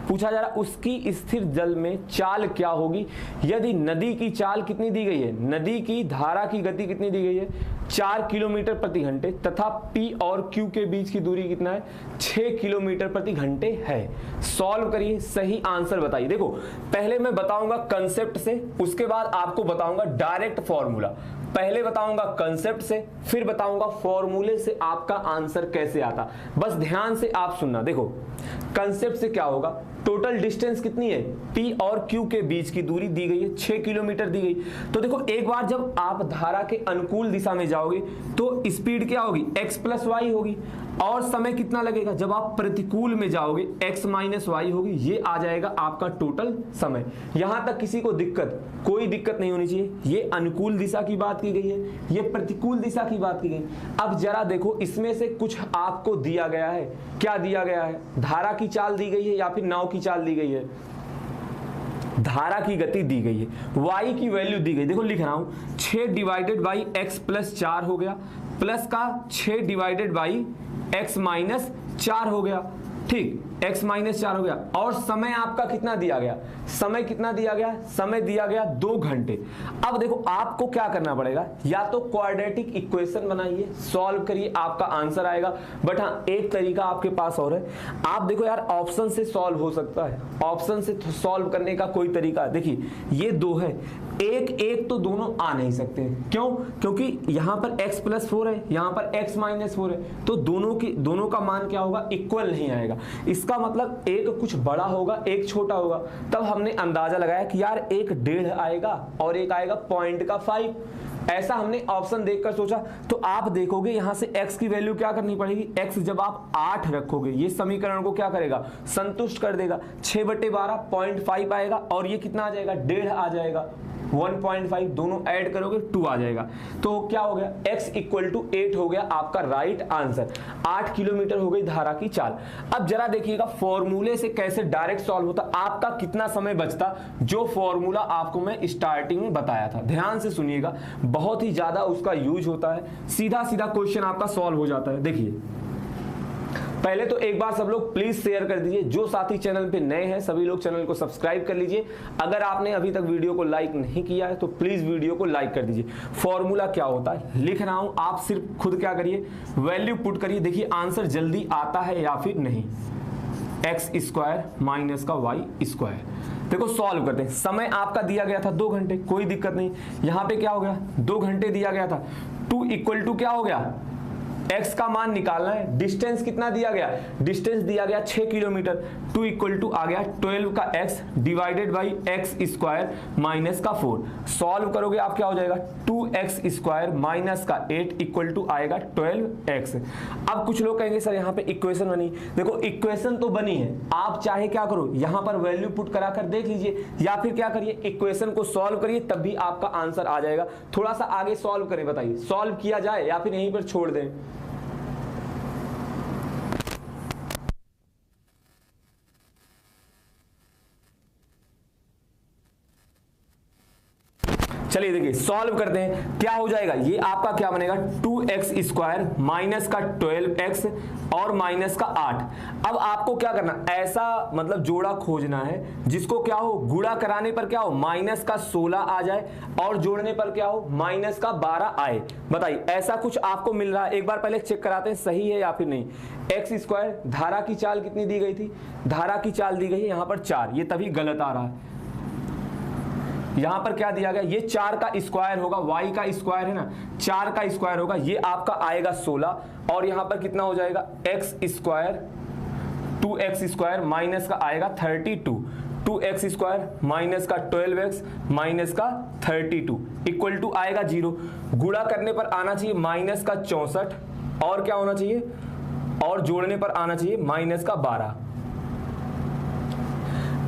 पूछा जा रहा उसकी स्थिर जल में चाल क्या होगी, यदि नदी की चाल कितनी दी गई है, नदी की धारा की गति कितनी दी गई है, 4 किलोमीटर प्रति घंटे तथा P और Q के बीच की दूरी कितना है, 6 किलोमीटर प्रति घंटे है। सॉल्व करिए, सही आंसर बताइए। देखो पहले मैं बताऊंगा कंसेप्ट से, उसके बाद आपको बताऊंगा डायरेक्ट फॉर्मूला। पहले बताऊंगा कंसेप्ट से, फिर बताऊंगा फॉर्मूले से आपका आंसर कैसे आता। बस ध्यान से आप सुनना। देखो कंसेप्ट से क्या होगा, टोटल डिस्टेंस कितनी है, P और Q के बीच की दूरी दी गई है 6 किलोमीटर दी गई। तो देखो एक बार जब आप धारा के अनुकूल दिशा में जाओगे तो स्पीड क्या होगी, x + y होगी, और समय कितना लगेगा, जब आप प्रतिकूल में जाओगे x - y होगी। ये आ जाएगा आपका टोटल समय। यहां तक किसी को कोई दिक्कत नहीं होनी चाहिए। ये अनुकूल दिशा की बात की गई है, ये प्रतिकूल दिशा की बात की गई। अब जरा देखो इसमें से कुछ आपको दिया गया है, क्या दिया गया है, धारा की चाल दी गई है या फिर नाव की चाल दी गई है, धारा की गति दी गई है, y की वैल्यू दी गई। देखो लिख रहा हूं 6 / x + 4 हो गया, प्लस का 6 / x - 4 हो गया, ठीक, x - 4 हो गया। और समय आपका कितना दिया गया, समय कितना दिया गया, समय दिया गया 2 घंटे। अब देखो आपको क्या करना पड़ेगा, या तो क्वाड्रेटिक इक्वेशन बनाइए, सॉल्व करिए, आपका आंसर आएगा। बट हाँ एक तरीका आपके पास और है, आप देखो यार ऑप्शन से सॉल्व हो सकता है, ऑप्शन से सॉल्व करने का कोई तरीका। देखिए ये 2 है, एक तो दोनों आ नहीं सकते, क्यों, क्योंकि यहां पर x + 4 है, यहां पर x - 4 है, तो दोनों का मान क्या होगा, इक्वल नहीं आएगा। इसका मतलब एक कुछ बड़ा होगा, एक छोटा होगा। तब हमने अंदाजा लगाया कि यार एक 1.5 आएगा और एक आएगा 0.5, ऐसा हमने ऑप्शन देखकर सोचा। तो आप देखोगे यहां से x की वैल्यू क्या करनी पड़ेगी, x जब आप 8 रखोगे ये समीकरण को क्या करेगा, संतुष्ट कर देगा। 6/12 0.5 आएगा और ये कितना आ जाएगा, 1.5 आ जाएगा, 1.5 दोनों ऐड करोगे 2 आ जाएगा। तो क्या हो गया, x = 8 हो गया आपका राइट आंसर। 8 किलोमीटर हो गई धारा की चाल। अब जरा देखिएगा फॉर्मूले से कैसे डायरेक्ट सॉल्व होता, आपका कितना समय बचता, जो फॉर्मूला आपको मैं स्टार्टिंग में बताया था। ध्यान से सुनिएगा, बहुत ही ज्यादा उसका यूज होता है, सीधा सीधा क्वेश्चन आपका सॉल्व हो जाता है। देखिए पहले तो एक बार सब लोग प्लीज शेयर कर दीजिए, जो साथी चैनल पे नए हैं सभी लोग चैनल को सब्सक्राइब कर लीजिए। अगर आपने अभी तक वीडियो को लाइक नहीं किया है तो प्लीज वीडियो को लाइक कर दीजिए। फॉर्मूला क्या होता है लिख रहा हूं, आप सिर्फ खुद क्या करिए, वैल्यू पुट करिए, देखिए आंसर जल्दी आता है या फिर नहीं। x² - y²। देखो सॉल्व करते हैं। समय आपका दिया गया था 2 घंटे, कोई दिक्कत नहीं। यहां पे क्या हो गया, 2 घंटे दिया गया था। 2 = क्या हो गया, x का मान निकालना है। डिस्टेंस कितना दिया गया, डिस्टेंस दिया गया 6 किलोमीटर। 2 = आ गया 12 का x divided by x² minus का 4। सॉल्व करोगे आप क्या हो जाएगा, 2x² माइनस का 8 = आएगा 12x। अब कुछ लोग कहेंगे सर यहाँ पे इक्वेशन बनी, देखो इक्वेशन तो बनी है, आप चाहे क्या करो यहाँ पर वैल्यू पुट करा कर देख लीजिए, या फिर क्या करिए इक्वेशन को सॉल्व करिए, तब भी आपका आंसर आ जाएगा। थोड़ा सा आगे सॉल्व करें, बताइए सॉल्व किया जाए या फिर यहीं पर छोड़ दें। चलिए देखिए सॉल्व करते हैं, क्या हो जाएगा, ये आपका क्या बनेगा 2x स्क्वायर माइनस का 12x और माइनस का 8। अब आपको क्या करना, ऐसा मतलब जोड़ा खोजना है जिसको क्या हो, गुणा कराने पर क्या हो माइनस का 16 आ जाए और जोड़ने पर क्या हो माइनस का 12 आए। बताइए ऐसा कुछ आपको मिल रहा है, एक बार पहले चेक कराते हैं सही है या फिर नहीं। एक्स स्क्वायर, धारा की चाल कितनी दी गई थी, धारा की चाल दी गई है यहां पर 4, ये तभी गलत आ रहा है। यहां पर क्या दिया गया, ये 4 का स्क्वायर होगा, y का स्क्वायर है ना, 4 का स्क्वायर होगा, ये आपका आएगा 16 और यहां पर कितना हो जाएगा x square 2x square minus का आएगा 32, 2x स्क्वायर माइनस का 12x माइनस का 32 इक्वल टू आएगा 0। गुणा करने पर आना चाहिए माइनस का 64 और क्या होना चाहिए, और जोड़ने पर आना चाहिए माइनस का 12।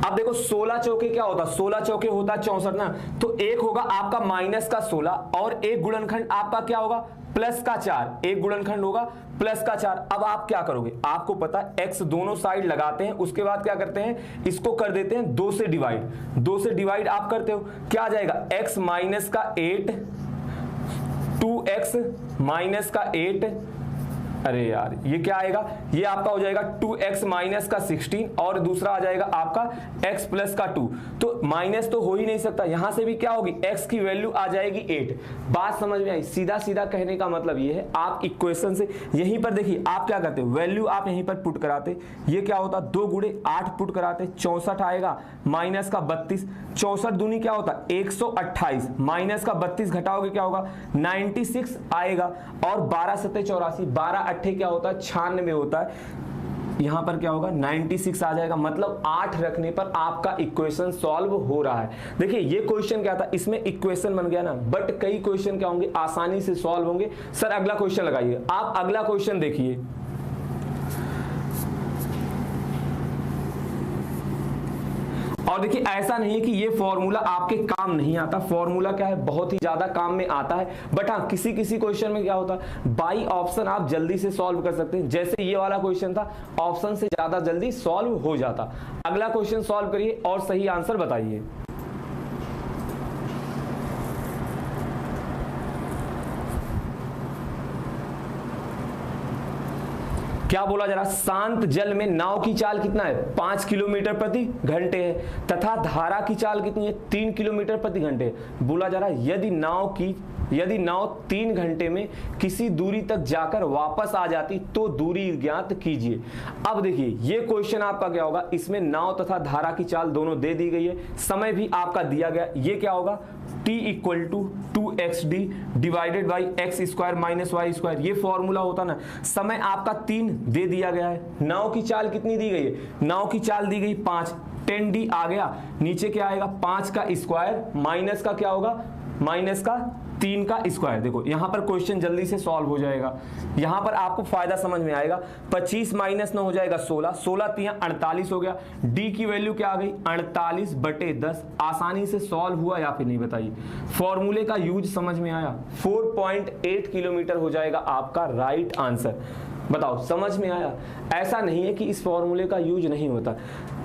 अब देखो 16 चौके क्या होता, 16 चौके होता 64 ना, तो एक होगा आपका माइनस का 16 और एक गुणनखंड आपका क्या होगा प्लस का 4, एक गुणनखंड होगा प्लस का 4। अब आप क्या करोगे, आपको पता x दोनों साइड लगाते हैं, उसके बाद क्या करते हैं इसको कर देते हैं 2 से डिवाइड, 2 से डिवाइड आप करते हो, क्या आ जाएगा x माइनस का 8, 2x माइनस का 8, अरे यार ये क्या आएगा, ये आपका हो जाएगा 2x माइनस का 16 और दूसरा आ जाएगा आपका x प्लस का 2। तो माइनस तो हो ही नहीं सकता, यहां से भी क्या होगी x की वैल्यू आ जाएगी 8। बात समझ में आई, सीधा सीधा कहने का मतलब ये है, आप इक्वेशन से यहीं पर देखिए आप क्या करते, वैल्यू आप यहीं पर पुट कराते, ये क्या होता 2 गुणे 8 पुट कराते, 64 आएगा माइनस का 32, 64 दूनी क्या होता 128 माइनस का 32 घटाओगे क्या होगा 96 आएगा और 12 सत्ते 84, 12 अट्ठे क्या होता है 96 होता है, यहां पर क्या होगा 96 आ जाएगा। मतलब 8 रखने पर आपका इक्वेशन सॉल्व हो रहा है। देखिए ये क्वेश्चन क्या था, इसमें इक्वेशन बन गया ना, बट कई क्वेश्चन क्या होंगे आसानी से सॉल्व होंगे। सर अगला क्वेश्चन लगाइए, आप अगला क्वेश्चन देखिए। और देखिए ऐसा नहीं है कि ये फॉर्मूला आपके काम नहीं आता, फॉर्मूला क्या है बहुत ही ज्यादा काम में आता है, बट हाँ किसी किसी क्वेश्चन में क्या होता है बाई ऑप्शन आप जल्दी से सॉल्व कर सकते हैं। जैसे ये वाला क्वेश्चन था, ऑप्शन से ज्यादा जल्दी सॉल्व हो जाता। अगला क्वेश्चन सॉल्व करिए और सही आंसर बताइए। क्या बोला जरा, शांत जल में नाव की चाल कितना है 5 किलोमीटर प्रति घंटे है तथा धारा की चाल कितनी है 3 किलोमीटर प्रति घंटे। बोला जरा यदि नाव 3 घंटे में किसी दूरी तक जाकर वापस आ जाती तो दूरी ज्ञात कीजिए। अब देखिए ये क्वेश्चन आपका क्या होगा, इसमें नाव तथा धारा की चाल दोनों दे दी गई है, समय भी आपका दिया गया, ये क्या होगा t equal to 2xd divided by x square minus y square, ये फॉर्मूला होता ना। समय आपका 3 दे दिया गया है, नाव की चाल कितनी दी गई है, नाव की चाल दी गई 5, 10d आ गया, नीचे क्या आएगा 5 का स्क्वायर माइनस का क्या होगा माइनस का 3 का स्क्वायर। देखो यहां पर क्वेश्चन जल्दी से सॉल्व हो जाएगा, यहां पर आपको फायदा समझ में आएगा। 25 माइनस 9 हो जाएगा 16, 16 3 48 हो गया, डी की वैल्यू क्या आ गई 48/10। आसानी से सॉल्व हुआ या फिर नहीं बताइए, फॉर्मूले का यूज समझ में आया। 4.8 किलोमीटर हो जाएगा आपका राइट आंसर। बताओ समझ में आया। ऐसा नहीं है कि इस फॉर्मूले का यूज नहीं होता,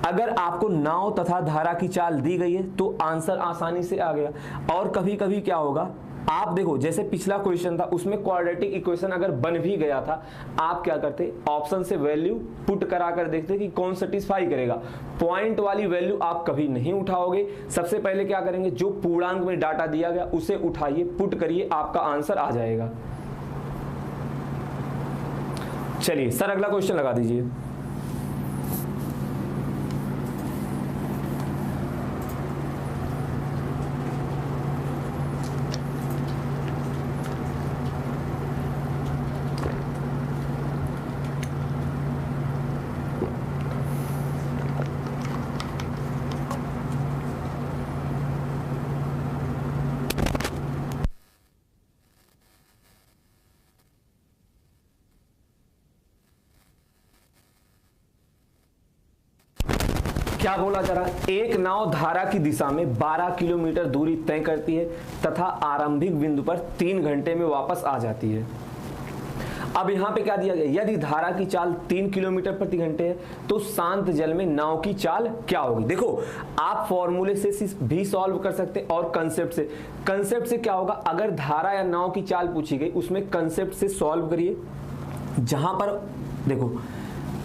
अगर आपको नाव तथा धारा की चाल दी गई है तो आंसर आसानी से आ गया। और कभी कभी क्या होगा, आप देखो जैसे पिछला क्वेश्चन था उसमें क्वाड्रेटिक इक्वेशन अगर बन भी गया था, आप क्या करते ऑप्शन से वैल्यू पुट करा कर देखते कि कौन सेटिस्फाई करेगा। पॉइंट वाली वैल्यू आप कभी नहीं उठाओगे, सबसे पहले क्या करेंगे जो पूर्णांक में डाटा दिया गया उसे उठाइए पुट करिए, आपका आंसर आ जाएगा। चलिए सर अगला क्वेश्चन लगा दीजिए। क्या बोला जरा, एक नाव धारा की दिशा में 12 किलोमीटर दूरी तय करती है तथा आरंभिक बिंदु पर 3 घंटे में वापस आ जाती है। अब यहाँ पे क्या दिया गया, यदि धारा की चाल 3 किलोमीटर प्रति घंटे है तो शांत जल में नाव की चाल क्या होगी। देखो आप फॉर्मूले से भी सॉल्व कर सकते और कंसेप्ट से क्या होगा, अगर धारा या नाव की चाल पूछी गई उसमें कंसेप्ट से सॉल्व करिए। जहां पर देखो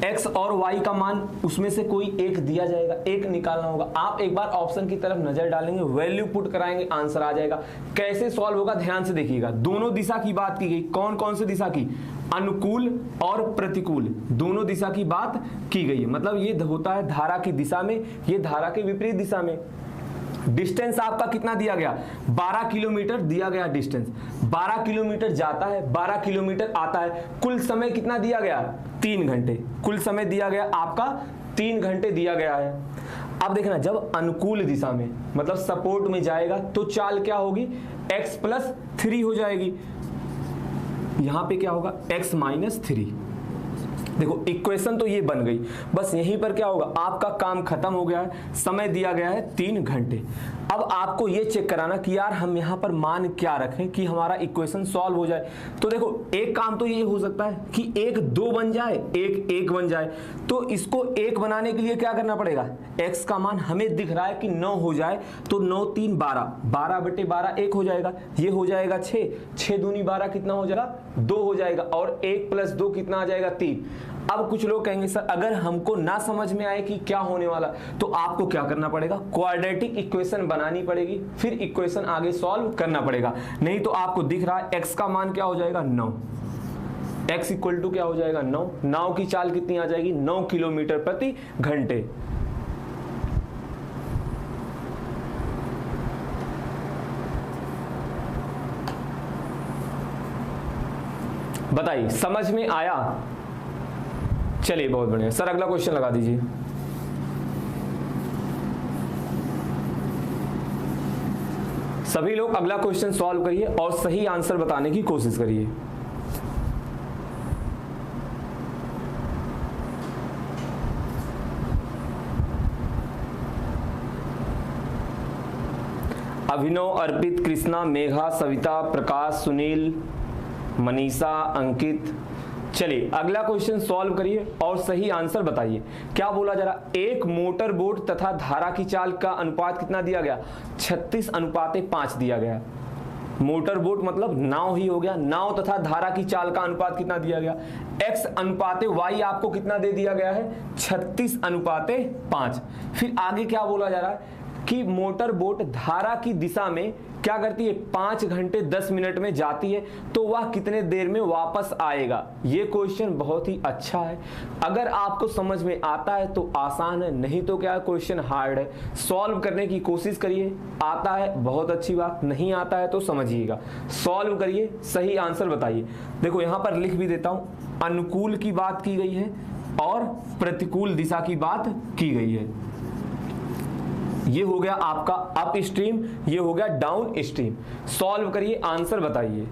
x और y का मान उसमें से कोई एक दिया जाएगा, एक निकालना होगा। आप एक बार ऑप्शन की तरफ नजर डालेंगे, वैल्यू पुट कराएंगे, आंसर आ जाएगा। कैसे सॉल्व होगा ध्यान से देखिएगा। दोनों दिशा की बात की गई, कौन कौन सी दिशा की, अनुकूल और प्रतिकूल, दोनों दिशा की बात की गई है। मतलब ये होता है धारा की दिशा में, ये धारा के विपरीत दिशा में। डिस्टेंस आपका कितना दिया गया, 12 किलोमीटर दिया गया डिस्टेंस। 12 किलोमीटर जाता है, 12 किलोमीटर आता है। कुल समय कितना दिया गया, 3 घंटे। कुल समय दिया गया आपका 3 घंटे दिया गया है। अब देखना, जब अनुकूल दिशा में मतलब सपोर्ट में जाएगा तो चाल क्या होगी, x + 3 हो जाएगी। यहां पे क्या होगा, x - 3। देखो इक्वेशन तो ये बन गई, बस यहीं पर क्या होगा, आपका काम खत्म हो गया है। समय दिया गया है 3 घंटे। अब आपको ये चेक कराना कि यार हम यहाँ पर मान क्या रखें कि हमारा इक्वेशन सॉल्व हो जाए। तो देखो एक काम तो ये हो सकता है कि 1 2 बन जाए, 1 1 बन जाए। तो इसको 1 बनाने के लिए क्या करना पड़ेगा, x का मान हमें दिख रहा है कि 9 हो जाए तो 9 3 12, 12/12 1 हो जाएगा। ये हो जाएगा 6, 6 दूनी 12 कितना हो जाएगा, 2 हो जाएगा। और 1 + 2 कितना आ जाएगा, 3। अब कुछ लोग कहेंगे सर अगर हमको ना समझ में आए कि क्या होने वाला, तो आपको क्या करना पड़ेगा, क्वाड्रेटिक इक्वेशन बनानी पड़ेगी, फिर इक्वेशन आगे सॉल्व करना पड़ेगा। नहीं तो आपको दिख रहा है x का मान क्या हो जाएगा, 9। x = क्या हो जाएगा, 9। नाव की चाल कितनी आ जाएगी, 9 किलोमीटर प्रति घंटे। बताइए समझ में आया। चलिए बहुत बढ़िया सर, अगला क्वेश्चन लगा दीजिए। सभी लोग अगला क्वेश्चन सॉल्व करिए और सही आंसर बताने की कोशिश करिए। अभिनव, अर्पित, कृष्णा, मेघा, सविता, प्रकाश, सुनील, मनीषा, अंकित। चलिए अगला क्वेश्चन सॉल्व करिए और सही आंसर बताइए। क्या बोला जा रहा, एक मोटर बोट तथा धारा की चाल का अनुपात कितना दिया गया, 36:5 दिया गया। मोटर बोट मतलब नाव ही हो गया, नाव तथा धारा की चाल का अनुपात कितना दिया गया, x/y आपको कितना दे दिया गया है, 36:5। फिर आगे क्या बोला जा रहा है कि मोटर बोट धारा की दिशा में क्या करती है, 5 घंटे 10 मिनट में जाती है, तो वह कितने देर में वापस आएगा। ये क्वेश्चन बहुत ही अच्छा है। अगर आपको समझ में आता है तो आसान है, नहीं तो क्या क्वेश्चन हार्ड है। सॉल्व करने की कोशिश करिए, आता है बहुत अच्छी बात, नहीं आता है तो समझिएगा। सॉल्व करिए, सही आंसर बताइए। देखो यहां पर लिख भी देता हूं, अनुकूल की बात की गई है और प्रतिकूल दिशा की बात की गई है। ये हो गया आपका अप स्ट्रीम, ये हो गया डाउन स्ट्रीम। सॉल्व करिए, आंसर बताइए।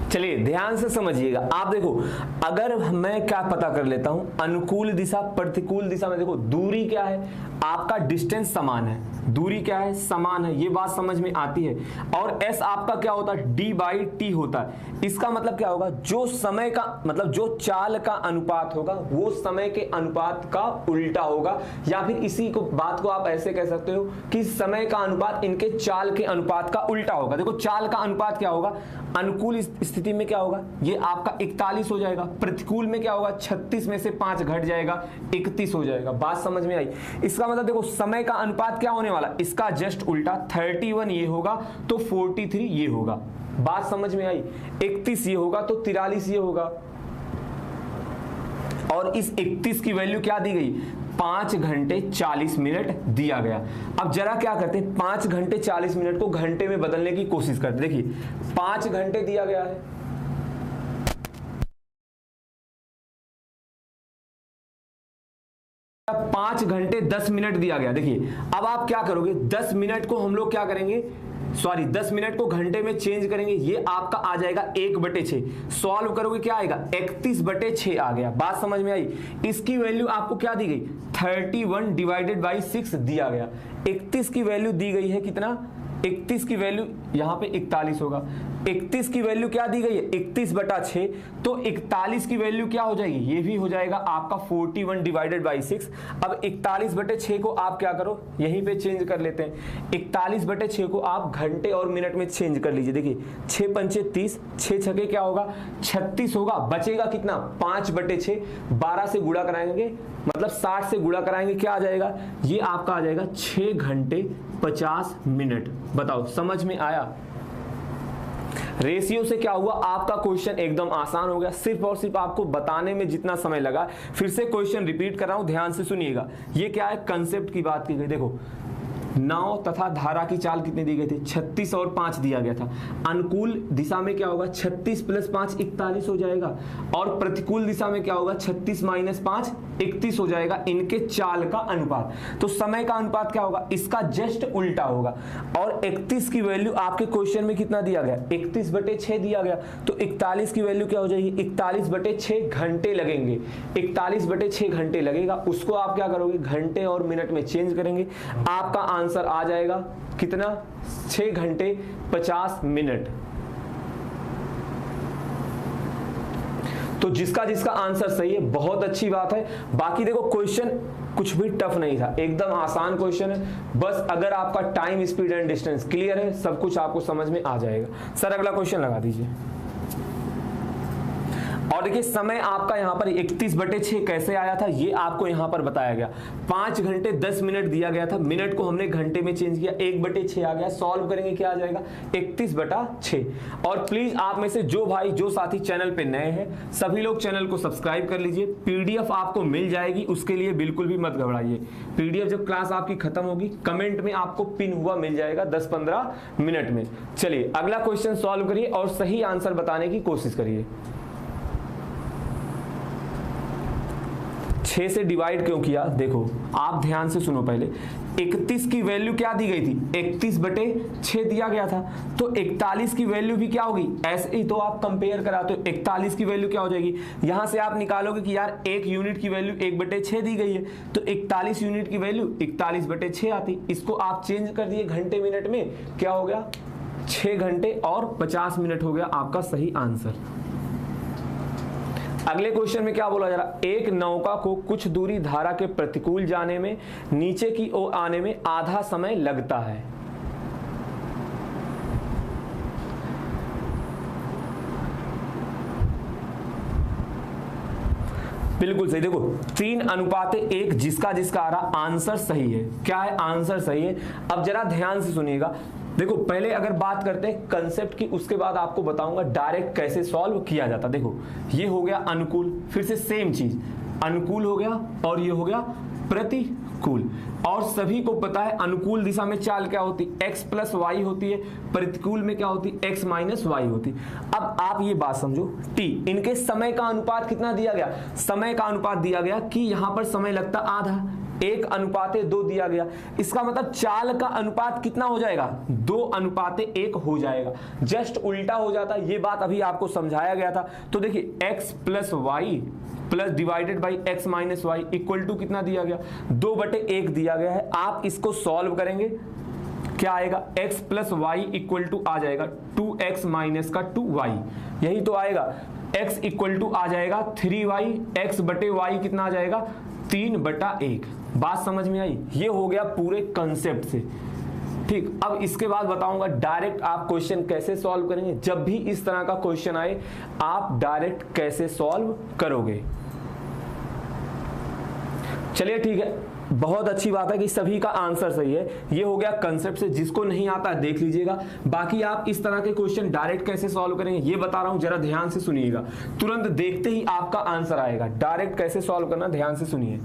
चलिए ध्यान से समझिएगा। आप देखो अगर मैं क्या पता कर लेता हूं, अनुकूल दिशा प्रतिकूल दिशा में, देखो दूरी क्या है, आपका डिस्टेंस समान है, दूरी क्या है, समान है, ये बात समझ में आती है। और s आपका क्या होता है, d/t होता है। इसका मतलब क्या होगा, जो समय का मतलब जो चाल का अनुपात होगा वो समय के अनुपात का उल्टा होगा, या फिर इसी को बात को आप ऐसे कह सकते हो कि समय का अनुपात इनके चाल के अनुपात का उल्टा होगा। देखो चाल का अनुपात क्या होगा, अनुकूल स्थिति में क्या होगा, ये आपका 41 हो जाएगा, प्रतिकूल में क्या होगा, 36 में से 5 घट जाएगा, 31 हो जाएगा। बात समझ में आई। इसका मतलब देखो समय का अनुपात क्या होने वाला, इसका जस्ट उल्टा, 31 ये होगा तो 43 ये होगा। बात समझ में आई। 31 ये होगा तो 43 ये होगा। और इस 31 की वैल्यू क्या दी गई, 5 घंटे 40 मिनट दिया गया। अब जरा क्या करते हैं, 5 घंटे 40 मिनट को घंटे में बदलने की कोशिश करते हैं। देखिए 5 घंटे दिया गया है, 5 घंटे 10 मिनट दिया गया। देखिए अब आप क्या करोगे, 10 मिनट को हम लोग क्या करेंगे, 10 मिनट को घंटे में चेंज करेंगे, ये आपका आ जाएगा 1/6। सॉल्व करोगे क्या आएगा, 31/6 आ गया। बात समझ में आई। इसकी वैल्यू आपको क्या दी गई, 31 डिवाइडेड बाई 6 दिया गया। 31 की वैल्यू दी गई है कितना, 31 की वैल्यू यहां पे 41 होगा। 31 की वैल्यू क्या दी गई है, 31/6, तो 41 की वैल्यू क्या हो जाएगी, ये भी हो जाएगा आपका 41 डिवाइडेड बाई 6। अब 41/6 को आप क्या करो, यहीं पे चेंज कर लेते हैं। 41/6 को आप घंटे और मिनट में चेंज कर लीजिए। देखिए 6 पंचे 30, 6 छके क्या होगा, 36 होगा। बचेगा कितना, 5/6। 12 से गुणा कराएंगे, मतलब 60 से गुणा कराएंगे, क्या आ जाएगा, ये आपका आ जाएगा 6 घंटे 50 मिनट। बताओ समझ में आया। रेशियो से क्या हुआ, आपका क्वेश्चन एकदम आसान हो गया। सिर्फ और सिर्फ आपको बताने में जितना समय लगा, फिर से क्वेश्चन रिपीट कर रहा हूं, ध्यान से सुनिएगा। ये क्या है, कंसेप्ट की बात की गई। देखो नाव तथा धारा की चाल कितनी दी गई थी, 36 और 5 दिया गया था। अनुकूल दिशा में क्या होगा, 36 + 5 41 हो जाएगा, और प्रतिकूल दिशा में क्या होगा, 36 - 5 31 हो जाएगा। इनके चाल का अनुपात, तो समय का अनुपात क्या होगा, इसका जस्ट उल्टा होगा। और 31 की वैल्यू आपके क्वेश्चन में कितना दिया गया, 31/6 दिया गया, तो 41 की वैल्यू क्या हो जाएगी, 41/6 घंटे लगेंगे। 41/6 घंटे लगेगा, उसको आप क्या करोगे, घंटे और मिनट में चेंज करेंगे। आपका आंसर आ जाएगा कितना, 6 घंटे 50 मिनट। तो जिसका जिसका आंसर सही है, बहुत अच्छी बात है। बाकी देखो क्वेश्चन कुछ भी टफ नहीं था, एकदम आसान क्वेश्चन है। बस अगर आपका time, speed and distance clear है, सब कुछ आपको समझ में आ जाएगा। सर अगला क्वेश्चन लगा दीजिए। और देखिए समय आपका यहां पर 31/6 कैसे आया था, ये आपको यहां पर बताया गया। 5 घंटे 10 मिनट दिया गया था, मिनट को हमने घंटे में चेंज किया, 1/6 आ गया। सॉल्व करेंगे क्या आ जाएगा, 31/6। और प्लीज आप में से जो भाई, जो साथी चैनल पे नए हैं, सभी लोग चैनल को सब्सक्राइब कर लीजिए। पीडीएफ आपको मिल जाएगी, उसके लिए बिल्कुल भी मत घबराइए। पीडीएफ जब क्लास आपकी खत्म होगी, कमेंट में आपको पिन हुआ मिल जाएगा 10-15 मिनट में। चलिए अगला क्वेश्चन सॉल्व करिए और सही आंसर बताने की कोशिश करिए। 6 से डिवाइड क्यों किया, देखो आप ध्यान से सुनो पहले। 31 की वैल्यू क्या दी गई थी, 31/6 दिया गया था, तो 41 की वैल्यू भी क्या होगी, ऐसे ही तो आप कंपेयर करा, तो 41 की वैल्यू क्या हो जाएगी, यहां से आप निकालोगे कि यार 1 यूनिट की वैल्यू 1/6 दी गई है, तो 41 यूनिट की वैल्यू 41/6 आती। इसको आप चेंज कर दिए घंटे मिनट में, क्या हो गया, 6 घंटे और 50 मिनट हो गया आपका सही आंसर। अगले क्वेश्चन में क्या बोला जा रहा, एक नौका को कुछ दूरी धारा के प्रतिकूल जाने में नीचे की ओर आने में आधा समय लगता है। बिल्कुल सही। देखो 3:1 जिसका जिसका आ रहा, आंसर सही है। क्या है, आंसर सही है। अब जरा ध्यान से सुनिएगा। देखो पहले अगर बात करते हैं कंसेप्ट की, उसके बाद आपको बताऊंगा डायरेक्ट कैसे सॉल्व किया जाता। देखो ये हो गया अनुकूल, फिर से सेम चीज, अनुकूल हो गया और ये हो गया प्रतिकूल। और सभी को पता है अनुकूल दिशा में चाल क्या होती, x + y होती है, प्रतिकूल में क्या होती, x - y होती। अब आप ये बात समझो, t इनके समय का अनुपात कितना दिया गया, समय का अनुपात दिया गया कि यहां पर समय लगता आधा, 1:2 दिया गया। इसका मतलब चाल का अनुपात कितना हो जाएगा, 2:1 हो जाएगा। जस्ट उल्टा हो जाता, ये बात अभी आपको समझाया गया था। तो देखिए x + y plus divided by x - y equal to कितना दिया गया, 2/1 दिया गया है। आप इसको सॉल्व करेंगे, क्या आएगा, x + y इक्वल टू आ जाएगा 2x - 2y, यही तो आएगा। x इक्वल टू आ जाएगा 3y, x/y कितना आ जाएगा, 3/1। बात समझ में आई, ये हो गया पूरे कंसेप्ट से। ठीक, अब इसके बाद बताऊंगा डायरेक्ट आप क्वेश्चन कैसे सॉल्व करेंगे। जब भी इस तरह का क्वेश्चन आए, आप डायरेक्ट कैसे सॉल्व करोगे। चलिए ठीक है, बहुत अच्छी बात है कि सभी का आंसर सही है। ये हो गया कंसेप्ट से, जिसको नहीं आता देख लीजिएगा। बाकी आप इस तरह के क्वेश्चन डायरेक्ट कैसे सॉल्व करेंगे ये बता रहा हूं, जरा ध्यान से सुनिएगा। तुरंत देखते ही आपका आंसर आएगा। डायरेक्ट कैसे सॉल्व करना ध्यान से सुनिए।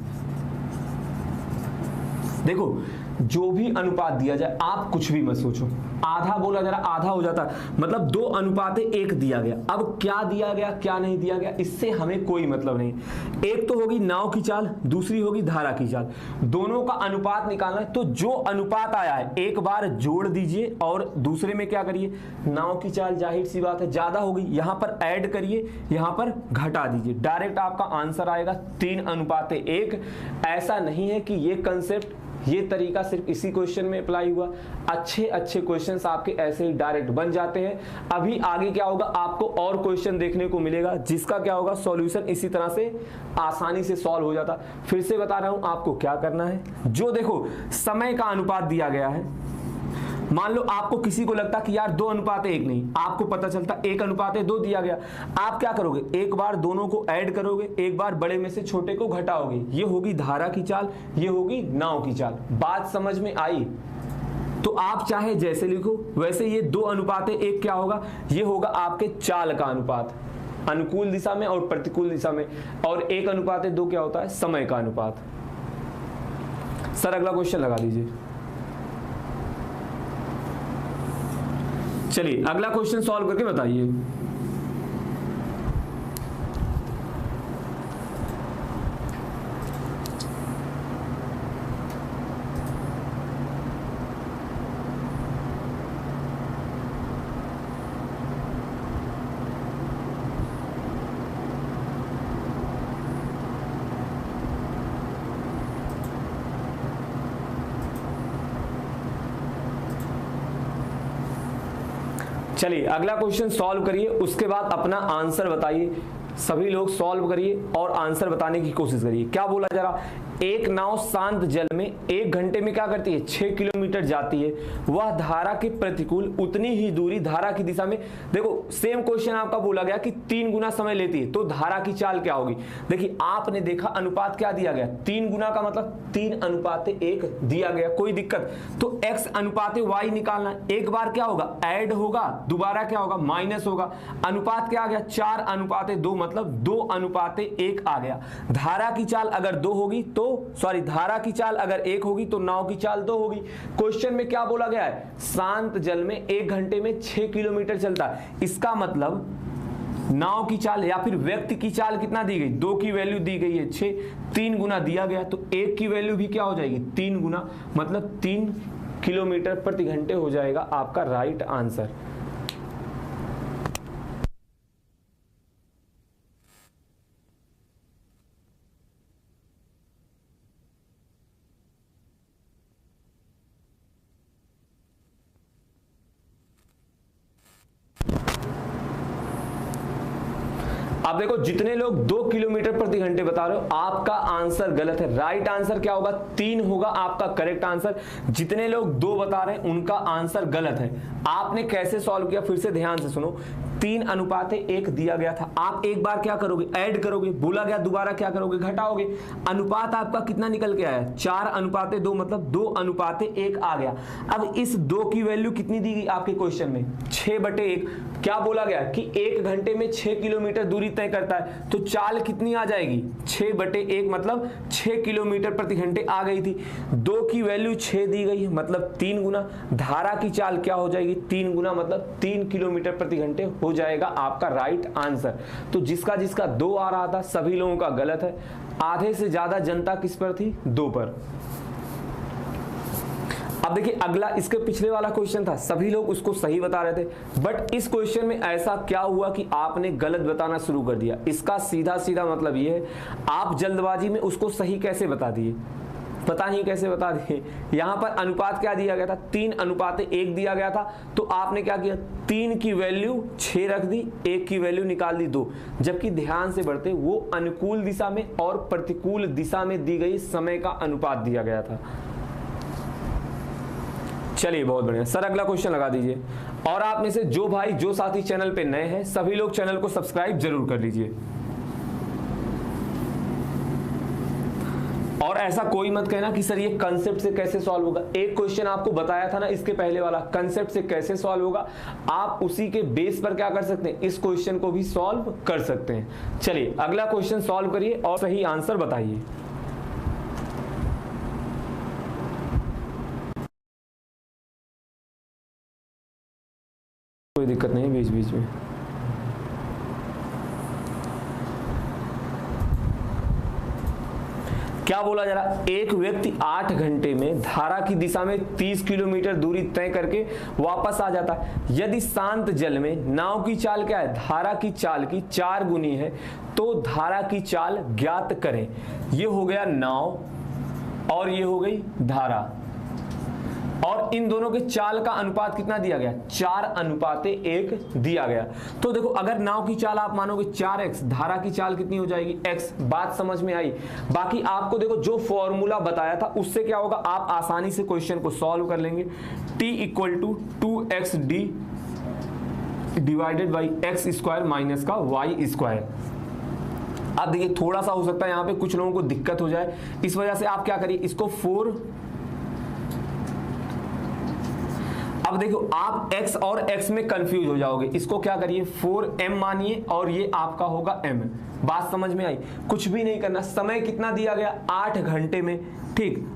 देखो, जो भी अनुपात दिया जाए आप कुछ भी मत सोचो। आधा बोला जरा, आधा हो जाता, मतलब 2:1 दिया गया। अब क्या दिया गया क्या नहीं दिया गया इससे हमें कोई मतलब नहीं। एक तो होगी नाव की चाल, दूसरी होगी धारा की चाल, दोनों का अनुपात निकालना है। तो जो अनुपात आया है एक बार जोड़ दीजिए और दूसरे में क्या करिए, नाव की चाल जाहिर सी बात है ज्यादा होगी, यहां पर ऐड करिए, यहां पर घटा दीजिए, डायरेक्ट आपका आंसर आएगा 3:1। ऐसा नहीं है कि ये कंसेप्ट, ये तरीका सिर्फ इसी क्वेश्चन में अप्लाई हुआ। अच्छे अच्छे क्वेश्चंस आपके ऐसे ही डायरेक्ट बन जाते हैं। अभी आगे क्या होगा, आपको और क्वेश्चन देखने को मिलेगा जिसका क्या होगा, सॉल्यूशन इसी तरह से आसानी से सॉल्व हो जाता। फिर से बता रहा हूं आपको क्या करना है। जो देखो समय का अनुपात दिया गया है, मान लो आपको किसी को लगता कि यार 2:1 नहीं, आपको पता चलता 1:2 दिया गया। आप क्या करोगे, एक बार दोनों को ऐड करोगे, एक बार बड़े में से छोटे को घटाओगे। ये होगी धारा की चाल, ये होगी नाव की चाल। बात समझ में आई? तो आप चाहे जैसे लिखो वैसे। ये 2:1 क्या होगा, ये होगा आपके चाल का अनुपात, अनुकूल दिशा में और प्रतिकूल दिशा में। और 1:2 क्या होता है, समय का अनुपात। सर अगला क्वेश्चन लगा दीजिए। चलिए अगला क्वेश्चन सॉल्व करके बताइए। चलिए अगला क्वेश्चन सॉल्व करिए, उसके बाद अपना आंसर बताइए। सभी लोग सॉल्व करिए और आंसर बताने की कोशिश करिए। क्या बोला जरा, एक नाव शांत जल में 1 घंटे में क्या करती है, 6 किलोमीटर जाती है। वह धारा के प्रतिकूल उतनी ही दूरी धारा की दिशा में, देखो सेम क्वेश्चन आपका बोला गया कि 3 गुना समय लेती है, तो धारा की चाल क्या होगी। देखिए आपने देखा अनुपात क्या दिया गया, 3 गुना का मतलब 3:1 दिया गया, कोई दिक्कत। तो x:y निकालना, एक बार क्या होगा ऐड होगा, दोबारा क्या होगा माइनस होगा। अनुपात क्या आ गया, 4:2 मतलब 2:1 आ गया। धारा की चाल अगर 2 होगी तो धारा की चाल अगर 1 होगी तो नाव की चाल 2 होगी। क्वेश्चन में क्या बोला गया है, शांत जल में 1 घंटे में 6 किलोमीटर चलता है। इसका मतलब नाव की चाल या फिर व्यक्ति की चाल कितना दी गई, 2 की वैल्यू दी गई है 6, 3 गुना दिया गया तो 1 की वैल्यू भी क्या हो जाएगी 3 गुना, मतलब 3 किलोमीटर प्रति घंटे हो जाएगा आपका राइट आंसर। अब देखो जितने लोग 2 किलोमीटर प्रति घंटे बता रहे हो आपका आंसर गलत है। राइट आंसर क्या होगा, 3 होगा आपका करेक्ट आंसर। जितने लोग 2 बता रहे हैं उनका आंसर गलत है। आपने कैसे सॉल्व किया फिर से ध्यान से सुनो। 3:1 दिया गया था, आप एक बार क्या करोगे ऐड करोगे, बोला गया दोबारा क्या करोगे घटाओगे। अनुपात आपका कितना निकल के आया 4:2 मतलब 2:1 आ गया। अब इस 2 की वैल्यू कितनी दी गई आपके क्वेश्चन में 6/1। क्या बोला गया कि 1 घंटे में 6 किलोमीटर दूरी तय करता है, तो चाल कितनी आ जाएगी 6/1 मतलब 6 किलोमीटर प्रति घंटे आ गई थी। 2 की वैल्यू 6 दी गई है मतलब 3 गुना। धारा की चाल क्या हो जाएगी 3 गुना मतलब 3 किलोमीटर प्रति घंटे हो जाएगा आपका राइट आंसर। तो जिसका जिसका 2 आ रहा था सभी लोगों का गलत है। आधे से ज्यादा जनता किस पर थी 2 पर। अब देखिए अगला, इसके पिछले वाला क्वेश्चन था सभी लोग उसको सही बता रहे थे, बट इस क्वेश्चन में ऐसा क्या हुआ कि आपने गलत बताना शुरू कर दिया। इसका सीधा सीधा मतलब ये है आप जल्दबाजी में उसको सही कैसे बता दिए, पता नहीं कैसे बता दिए। यहां पर अनुपात क्या दिया गया था 3:1 दिया गया था, तो आपने क्या किया 3 की वैल्यू 6 रख दी, 1 की वैल्यू निकाल दी 2। जबकि ध्यान से बढ़ते वो अनुकूल दिशा में और प्रतिकूल दिशा में दी गई समय का अनुपात दिया गया था। चलिए बहुत बढ़िया सर, अगला क्वेश्चन लगा दीजिए। और आप में से जो भाई जो साथी चैनल पे नए हैं सभी लोग चैनल को सब्सक्राइब जरूर कर लीजिए। और ऐसा कोई मत कहना कि सर ये कंसेप्ट से कैसे सॉल्व होगा। एक क्वेश्चन आपको बताया था ना इसके पहले वाला, कंसेप्ट से कैसे सॉल्व होगा, आप उसी के बेस पर क्या कर सकते हैं, इस क्वेश्चन को भी सॉल्व कर सकते हैं। चलिए अगला क्वेश्चन सॉल्व करिए और सही आंसर बताइए। कोई दिक्कत नहीं बीच बीच में। क्या बोला जरा, एक व्यक्ति 8 घंटे में धारा की दिशा में 30 किलोमीटर दूरी तय करके वापस आ जाता है। यदि शांत जल में नाव की चाल क्या है, धारा की चाल की 4 गुनी है, तो धारा की चाल ज्ञात करें। ये हो गया नाव और ये हो गई धारा, और इन दोनों के चाल का अनुपात कितना दिया गया, 4:1 दिया गया। तो देखो अगर नाव की चाल आप मानोगे 4x, धारा की चाल कितनी हो जाएगी x। बात समझ में आई। बाकी आपको देखो जो फॉर्मूला बताया था उससे क्या होगा, आप आसानी से क्वेश्चन को सॉल्व कर लेंगे। t = 2xd divided by x square minus का y स्क्वायर। अब देखिए थोड़ा सा हो सकता है यहाँ पे कुछ लोगों को दिक्कत हो जाए, इस वजह से आप क्या करिए, इसको 4, अब देखो आप x और x में कंफ्यूज हो जाओगे, इसको क्या करिए 4m मानिए और ये आपका होगा m। बात समझ में आई। कुछ भी नहीं करना, समय कितना दिया गया 8 घंटे में, ठीक,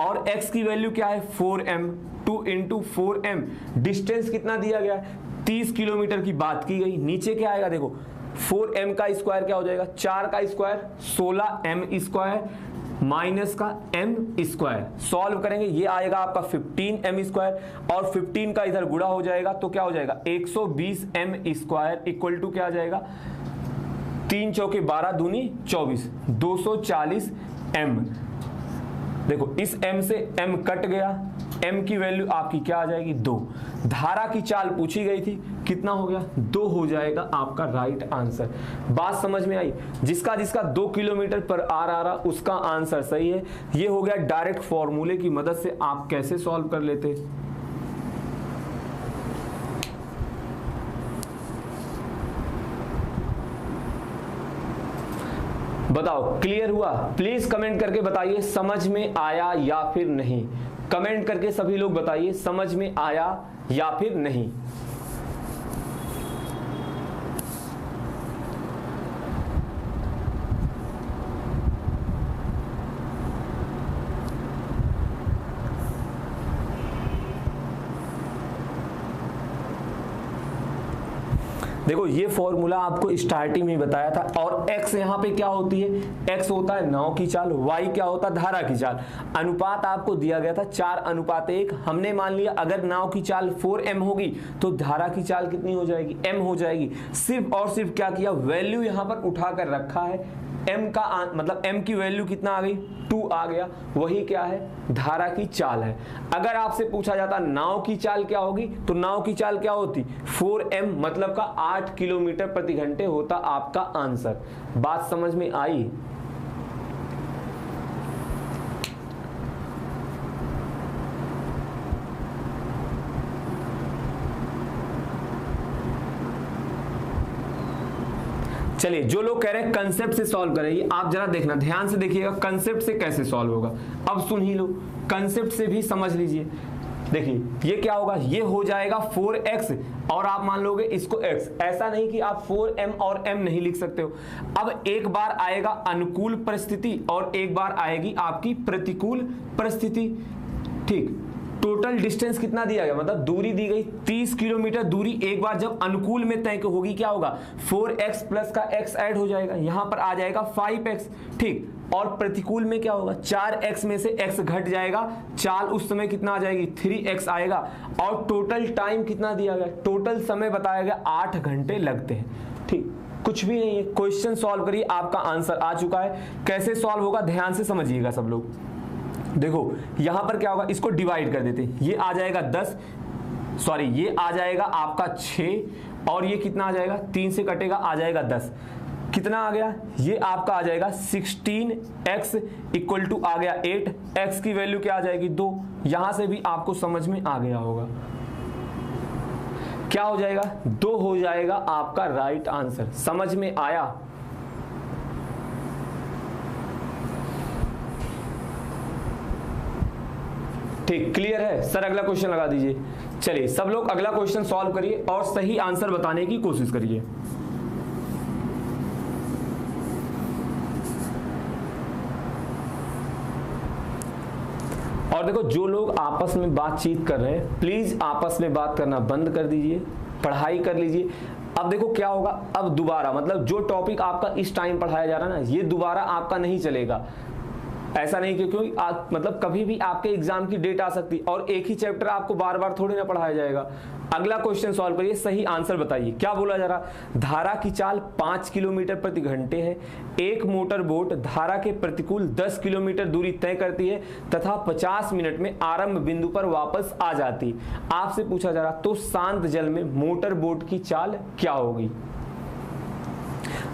और x की वैल्यू क्या है 4m, 2 × 4m, डिस्टेंस कितना दिया गया 30 किलोमीटर की बात की गई। नीचे क्या आएगा देखो 4m का स्क्वायर क्या हो जाएगा, 4 का स्क्वायर 16m स्क्वायर माइनस का m स्क्वायर। सॉल्व करेंगे ये आएगा आपका 15m स्क्वायर, और 15 का इधर गुणा हो जाएगा तो क्या हो जाएगा 120m स्क्वायर इक्वल टू क्या आ जाएगा 3 चौके 12 दूनी 24, 240m। देखो इस m से m कट गया, m की वैल्यू आपकी क्या आ जाएगी 2। धारा की चाल पूछी गई थी, कितना हो गया 2 हो जाएगा आपका राइट आंसर। बात समझ में आई। जिसका जिसका 2 किलोमीटर पर आर आ रहा उसका आंसर सही है। ये हो गया डायरेक्ट फॉर्मूले की मदद से आप कैसे सॉल्व कर लेते। बताओ क्लियर हुआ? प्लीज कमेंट करके बताइए समझ में आया या फिर नहीं। कमेंट करके सभी लोग बताइए समझ में आया या फिर नहीं। देखो ये फॉर्मूला आपको स्टार्टिंग में बताया था, और x यहाँ पे क्या होती है, x होता है नाव की चाल, y क्या होता है धारा की चाल। अनुपात आपको दिया गया था 4:1। हमने मान लिया अगर नाव की चाल 4m होगी तो धारा की चाल कितनी हो जाएगी, m हो जाएगी। सिर्फ और सिर्फ क्या किया, वैल्यू यहाँ पर उठा कर रखा है। m का मतलब m की वैल्यू कितना आ गई 2 आ गया, वही क्या है धारा की चाल है। अगर आपसे पूछा जाता नाव की चाल क्या होगी, तो नाव की चाल क्या होती 4m, मतलब का 8 किलोमीटर प्रति घंटे होता आपका आंसर। बात समझ में आई। चलिए जो लोग कह रहे हैं कंसेप्ट से सॉल्व करेंगे, आप जरा देखना ध्यान से देखिएगा कंसेप्ट से कैसे सॉल्व होगा। अब सुन ही लो, कंसेप्ट से भी समझ लीजिए। देखिए ये क्या होगा, ये हो जाएगा 4x और आप मान लोगे इसको x। ऐसा नहीं कि आप 4m और m नहीं लिख सकते हो। अब एक बार आएगा अनुकूल परिस्थिति और एक बार आएगी आपकी प्रतिकूल परिस्थिति, ठीक। टोटल डिस्टेंस कितना दिया गया, मतलब दूरी दी गई 30 किलोमीटर दूरी। एक बार जब अनुकूल में तय होगी क्या होगा 4x प्लस का x ऐड हो जाएगा, यहां पर आ जाएगा 5x, ठीक। और प्रतिकूल में क्या होगा 4x में से x घट जाएगा, चाल उस समय कितना आ जाएगी 3x आएगा। और टोटल टाइम कितना दिया गया, टोटल समय बताया गया 8 घंटे लगते हैं, ठीक। कुछ भी नहीं है, क्वेश्चन सॉल्व करिए आपका आंसर आ चुका है। कैसे सॉल्व होगा ध्यान से समझिएगा सब लोग। देखो यहां पर क्या होगा, इसको डिवाइड कर देते हैं, ये आ जाएगा 10, सॉरी ये आ जाएगा आपका 6 और ये कितना आ जाएगा 3 से कटेगा आ जाएगा 10, कितना आ गया ये आपका आ जाएगा 16x इक्वल टू आ गया 8, x की वैल्यू क्या आ जाएगी 2। यहां से भी आपको समझ में आ गया होगा, क्या हो जाएगा 2 हो जाएगा आपका राइट आंसर। समझ में आया। ठीक, क्लियर है सर? अगला क्वेश्चन लगा दीजिए। चलिए सब लोग अगला क्वेश्चन सॉल्व करिए और सही आंसर बताने की कोशिश करिए। और देखो जो लोग आपस में बातचीत कर रहे हैं प्लीज आपस में बात करना बंद कर दीजिए, पढ़ाई कर लीजिए। अब देखो क्या होगा, अब दोबारा मतलब जो टॉपिक आपका इस टाइम पढ़ाया जा रहा है ना, ये दोबारा आपका नहीं चलेगा। ऐसा नहीं क्योंकि मतलब कभी भी आपके एग्जाम की डेट आ सकती है और एक ही चैप्टर आपको बार बार थोड़ी ना पढ़ाया जाएगा। अगला क्वेश्चन सॉल्व करिए, सही आंसर बताइए। क्या बोला जा रहा, धारा की चाल 5 किलोमीटर प्रति घंटे है। एक मोटर बोट धारा के प्रतिकूल 10 किलोमीटर दूरी तय करती है तथा 50 मिनट में आरंभ बिंदु पर वापस आ जाती है। आपसे पूछा जा रहा तो शांत जल में मोटर बोट की चाल क्या होगी।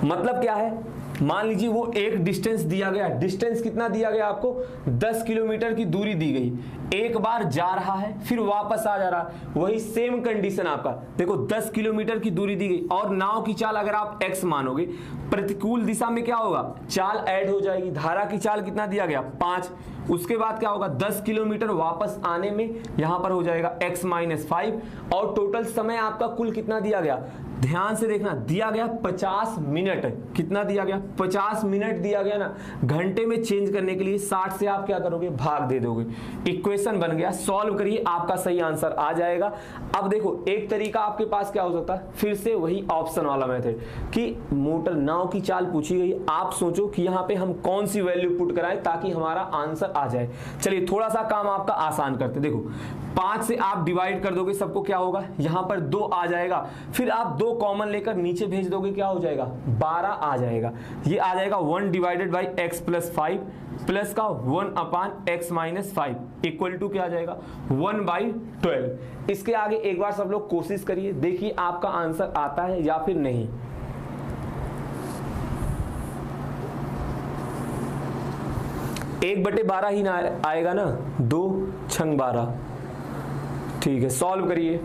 मतलब क्या है, मान लीजिए वो एक डिस्टेंस दिया गया, डिस्टेंस कितना दिया गया आपको, 10 किलोमीटर की दूरी दी गई, एक बार जा रहा है फिर वापस आ जा रहा है, वही सेम कंडीशन आपका। देखो 10 किलोमीटर की दूरी दी गई और नाव की चाल अगर आप x मानोगे, प्रतिकूल दिशा में क्या होगा, चाल ऐड हो जाएगी। धारा की चाल कितना दिया गया, 5, उसके बाद क्या होगा 10 किलोमीटर वापस आने में यहां पर हो जाएगा x - 5 और टोटल समय आपका कुल कितना दिया गया, ध्यान से देखना, दिया गया 50 मिनट। कितना दिया गया, 50 मिनट दिया गया ना। घंटे में चेंज करने के लिए 60 से आप क्या करोगे, भाग दे दोगे। इक्वेशन बन गया, सॉल्व करिए, आपका सही आंसर आ जाएगा। अब देखो एक तरीका आपके पास क्या हो सकता है, फिर से वही ऑप्शन वाला मेथड कि मोटर नाव की चाल पूछी गई, आप सोचो कि यहाँ पे हम कौन सी वैल्यू पुट कराएं ताकि हमारा आंसर आ जाए। चलिए थोड़ा सा काम आपका आसान करते, देखो 5 से आप डिवाइड कर दोगे सबको, क्या होगा यहाँ पर 2 आ जाएगा, फिर आप 2 कॉमन लेकर नीचे भेज दोगे, क्या हो जाएगा 12 आ जाएगा। ये आ जाएगा 1 डिवाइडेड बाई x + 5 प्लस का 1/x - 5 इक्वल टू क्या आ जाएगा 1/12। इसके आगे एक बार सब लोग कोशिश करिए, देखिए आपका आंसर आता है या फिर नहीं। एक बटे 12 ही ना आएगा ना, 2 छंग 12। ठीक है, सॉल्व करिए।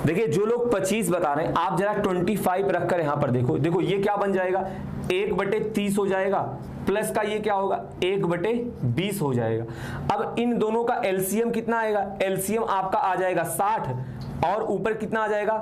देखिए जो लोग 25 बता रहे हैं, आप जरा 25 रखकर यहां पर देखो, देखो ये क्या बन जाएगा 1/30 हो जाएगा, प्लस का ये क्या होगा 1/20 हो जाएगा। अब इन दोनों का एलसीएम कितना आएगा, एलसीएम आपका आ जाएगा 60 और ऊपर कितना आ जाएगा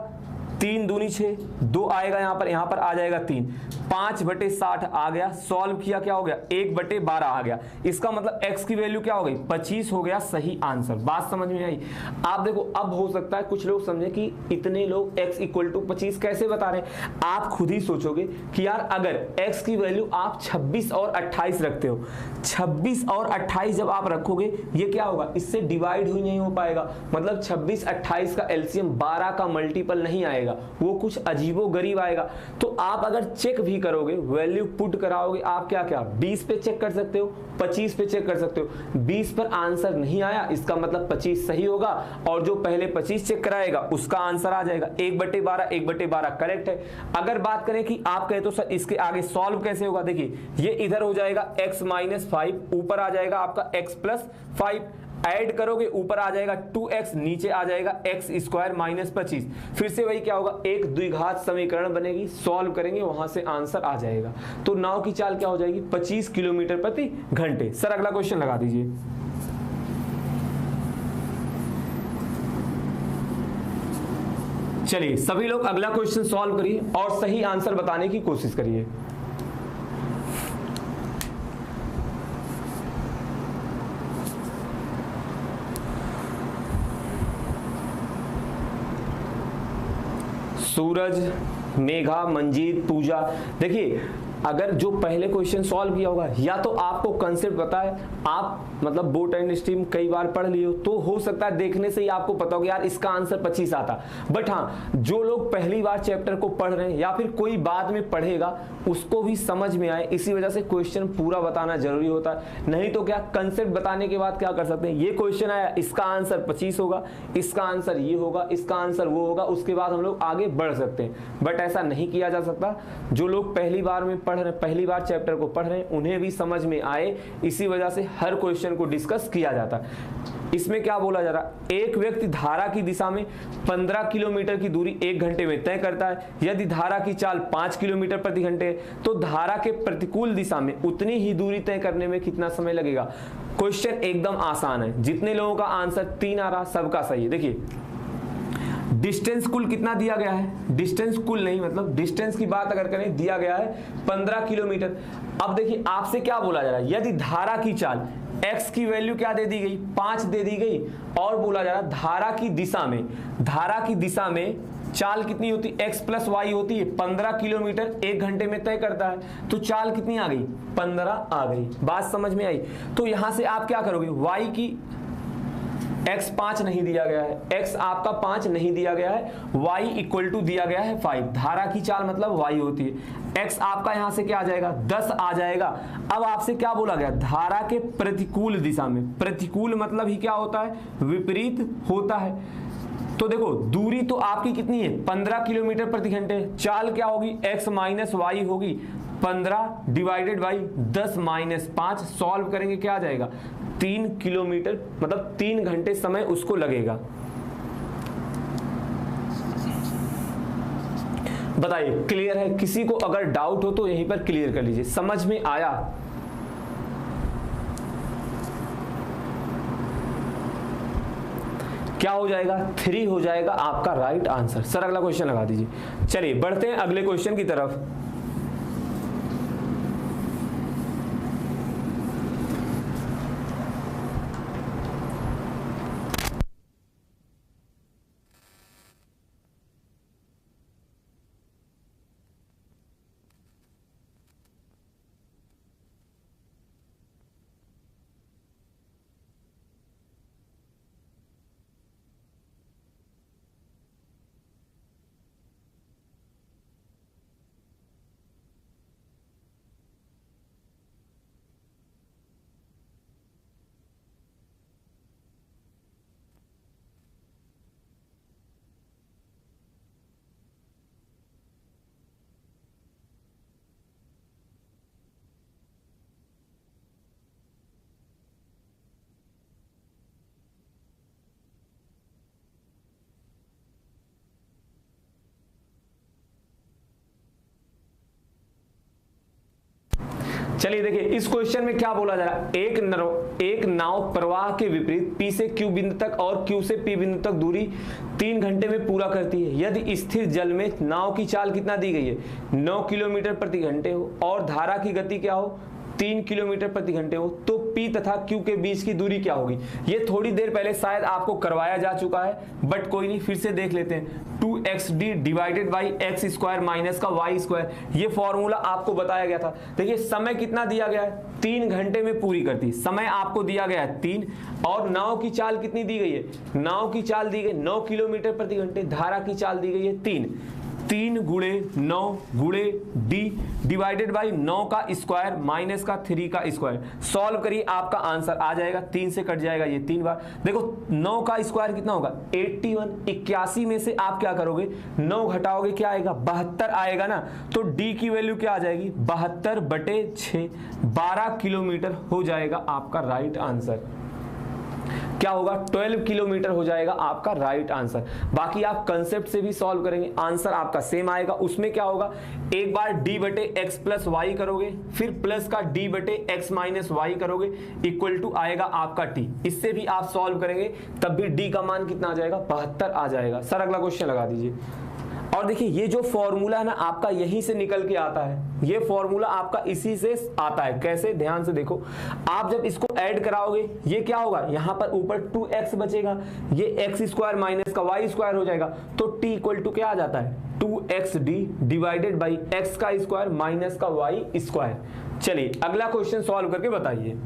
3 दूनी 6, 2 आएगा यहाँ पर आ जाएगा 3, 5/60 आ गया। सॉल्व किया क्या हो गया 1/12 आ गया। इसका मतलब x की वैल्यू क्या हो गई 25 हो गया सही आंसर। बात समझ में आई। आप देखो अब हो सकता है कुछ लोग समझे कि इतने लोग x = 25 कैसे बता रहे हैं। आप खुद ही सोचोगे कि यार अगर x की वैल्यू आप 26 और 28 रखते हो, 26 और 28 जब आप रखोगे ये क्या होगा, इससे डिवाइड ही नहीं हो पाएगा। मतलब 26 28 का एलसीएम 12 का मल्टीपल नहीं आएगा, वो कुछ अजीबो गरीब आएगा। तो आप अगर चेक भी करोगे, वैल्यू पुट कराओगे, आप क्या क्या 20 पे चेक कर सकते हो, 25 पे चेक कर सकते हो। 20 पर आंसर नहीं आया, इसका मतलब 25 सही होगा और जो पहले 25 चेक कराएगा उसका आंसर आ जाएगा 1/12। 1/12 करेक्ट है। अगर बात करें कि आप कहे तो सर इसके आगे सॉल्व कैसे होगा, देखिए ये इधर हो जाएगा x - 5, ऊपर आ जाएगा आपका x + 5, ऐड करोगे ऊपर आ जाएगा 2x, नीचे आ जाएगा x² - 25। फिर से वही क्या होगा, एक द्विघात समीकरण बनेगी, सॉल्व करेंगे वहां से आंसर आ जाएगा। तो नाव की चाल क्या हो जाएगी 25 किलोमीटर प्रति घंटे। सर अगला क्वेश्चन लगा दीजिए। चलिए सभी लोग अगला क्वेश्चन सॉल्व करिए और सही आंसर बताने की कोशिश करिए। सूरज, मेघा, मंजीत, पूजा, देखिए अगर जो पहले क्वेश्चन सॉल्व किया होगा या तो आपको कंसेप्ट पता है, आप मतलब बोट एंड स्ट्रीम कई बार पढ़ लिए हो, तो हो सकता है देखने से ही आपको पता होगा यार इसका आंसर 25 आता। बट हाँ, जो लोग पहली बार चैप्टर को पढ़ रहे हैं या फिर कोई बाद में पढ़ेगा उसको भी समझ में आए, इसी वजह से क्वेश्चन पूरा बताना जरूरी होता है। नहीं तो क्या कंसेप्ट बताने के बाद क्या कर सकते हैं, ये क्वेश्चन आया इसका आंसर 25 होगा, इसका आंसर ये होगा, इसका आंसर वो होगा, उसके बाद हम लोग आगे बढ़ सकते हैं। बट ऐसा नहीं किया जा सकता। जो लोग पहली बार में पढ़ रहे हैं, पहली बार चैप्टर को पढ़ रहे हैं, उन्हें भी समझ में आए, इसी वजह से हर क्वेश्चन को डिस्कस किया जाता है। इसमें क्या बोला जा रहा है, एक व्यक्ति धारा की दिशा में 15 किलोमीटर की दूरी 1 घंटे में तय करता है। यदि धारा की चाल 5 किलोमीटर प्रति घंटे है तो धारा के प्रतिकूल दिशा में उतनी ही दूरी तय करने में कितना समय लगेगा। क्वेश्चन एकदम आसान है। जितने लोगों का आंसर 3 आ रहा सबका सही है। देखिए डिस्टेंस कुल कितना दिया गया है, डिस्टेंस कुल नहीं मतलब डिस्टेंस की बात अगर करें दिया गया है 15 किलोमीटर। अब देखिए आपसे क्या बोला जा रहा है, यदि धारा की चाल x की वैल्यू क्या दे दी गई, 5 दे दी गई, और बोला जा रहा है धारा की दिशा में चाल कितनी होती, x प्लस वाई होती है, 15 किलोमीटर 1 घंटे में तय करता है, तो चाल कितनी आ गई, 15 आ गई। बात समझ में आई। तो यहां से आप क्या करोगे, y की x 5 नहीं दिया गया है, x आपका 5 नहीं दिया गया है, y इक्वल टू दिया गया है 5। धारा की चाल मतलब y होती है, x आपका यहां से क्या आ जाएगा 10 आ जाएगा। अब आपसे क्या बोला गया, धारा के प्रतिकूल दिशा में, प्रतिकूल मतलब ही क्या होता है, विपरीत होता है। तो देखो दूरी तो आपकी कितनी है 15 किलोमीटर प्रति घंटे, चाल क्या होगी x माइनस वाई होगी, 15 डिवाइडेड बाई 10 माइनस 5, सॉल्व करेंगे क्या आ जाएगा 3 किलोमीटर, मतलब 3 घंटे समय उसको लगेगा। बताइए क्लियर है, किसी को अगर डाउट हो तो यहीं पर क्लियर कर लीजिए, समझ में आया। क्या हो जाएगा 3 हो जाएगा आपका राइट आंसर। सर अगला क्वेश्चन लगा दीजिए। चलिए बढ़ते हैं अगले क्वेश्चन की तरफ। चलिए देखिए इस क्वेश्चन में क्या बोला जा रहा है, एक नाव प्रवाह के विपरीत P से Q बिंदु तक और Q से P बिंदु तक दूरी 3 घंटे में पूरा करती है। यदि स्थिर जल में नाव की चाल कितना दी गई है 9 किलोमीटर प्रति घंटे हो और धारा की गति क्या हो 3 किलोमीटर प्रति घंटे हो, तो P तथा Q के बीच की दूरी क्या होगी। ये थोड़ी देर पहले शायद आपको करवाया जा चुका है, बट कोई नहीं फिर से देख लेते हैं। 2xd divided by x square minus का वाई स्क्वायर, ये फॉर्मूला आपको बताया गया था। देखिए समय कितना दिया गया है 3 घंटे में पूरी करती, समय आपको दिया गया है 3, और नाव की चाल कितनी दी गई है, नाव की चाल दी गई 9 किलोमीटर प्रति घंटे, धारा की चाल दी गई है 3 गुणे 9 गुणे डी डिवाइडेड बाई 9 का स्क्वायर माइनस का 3 का स्क्वायर। सॉल्व करिए आपका आंसर आ जाएगा, 3 से कट जाएगा ये 3 बार। देखो 9 का स्क्वायर कितना होगा 81, 81 में से आप क्या करोगे 9 घटाओगे क्या आएगा 72 आएगा ना, तो डी की वैल्यू क्या आ जाएगी 72/6, 12 किलोमीटर हो जाएगा आपका राइट आंसर। क्या होगा 12 किलोमीटर हो जाएगा आपका राइट आंसर। बाकी आप कंसेप्ट से भी सॉल्व करेंगे, आंसर आपका सेम आएगा। उसमें क्या होगा एक बार d बटे एक्स प्लस वाई करोगे, फिर प्लस का d बटे एक्स माइनस वाई करोगे, इक्वल टू आएगा आपका t। इससे भी आप सॉल्व करेंगे तब भी d का मान कितना आ जाएगा 72 आ जाएगा। सर अगला क्वेश्चन लगा दीजिए। और देखिए ये जो फॉर्मूला है ना आपका यहीं से निकल के आता है, ये फॉर्मूला आपका इसी से आता है। कैसे, ध्यान से देखो, आप जब इसको ऐड कराओगे ये क्या होगा, यहाँ पर ऊपर 2x बचेगा, ये एक्स स्क्वायर माइनस का वाई स्क्वायर हो जाएगा, तो t इक्वल टू क्या आ जाता है 2xd डिवाइडेड बाई x का स्क्वायर माइनस का y स्क्वायर। चलिए अगला क्वेश्चन सॉल्व करके बताइए।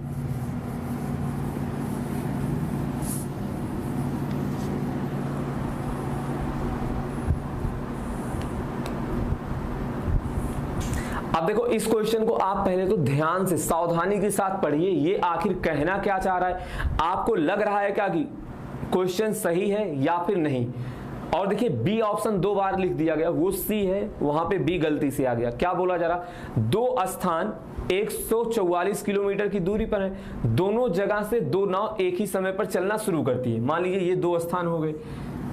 अब देखो इस क्वेश्चन को आप पहले तो ध्यान से सावधानी के साथ पढ़िए, ये आखिर कहना क्या चाह रहा है। आपको लग रहा है क्या कि क्वेश्चन सही है या फिर नहीं। और देखिए बी ऑप्शन 2 बार लिख दिया गया, वो सी है, वहां पे बी गलती से आ गया। क्या बोला जा रहा, दो स्थान 144 किलोमीटर की दूरी पर है, दोनों जगह से दो नाव एक ही समय पर चलना शुरू करती है। मान लीजिए ये दो स्थान हो गए,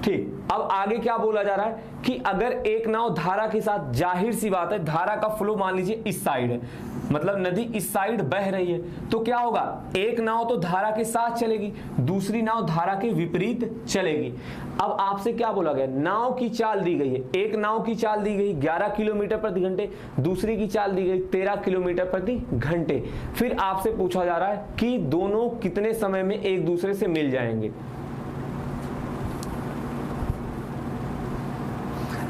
ठीक। अब आगे क्या बोला जा रहा है कि अगर एक नाव धारा के साथ, जाहिर सी बात है धारा का फ्लो मान लीजिए इस साइड है, मतलब नदी इस साइड बह रही है, तो क्या होगा, एक नाव तो धारा के साथ चलेगी, दूसरी नाव धारा के विपरीत चलेगी। अब आपसे क्या बोला गया, नाव की चाल दी गई है, एक नाव की चाल दी गई 11 किलोमीटर प्रति घंटे, दूसरी की चाल दी गई 13 किलोमीटर प्रति घंटे। फिर आपसे पूछा जा रहा है कि दोनों कितने समय में एक दूसरे से मिल जाएंगे।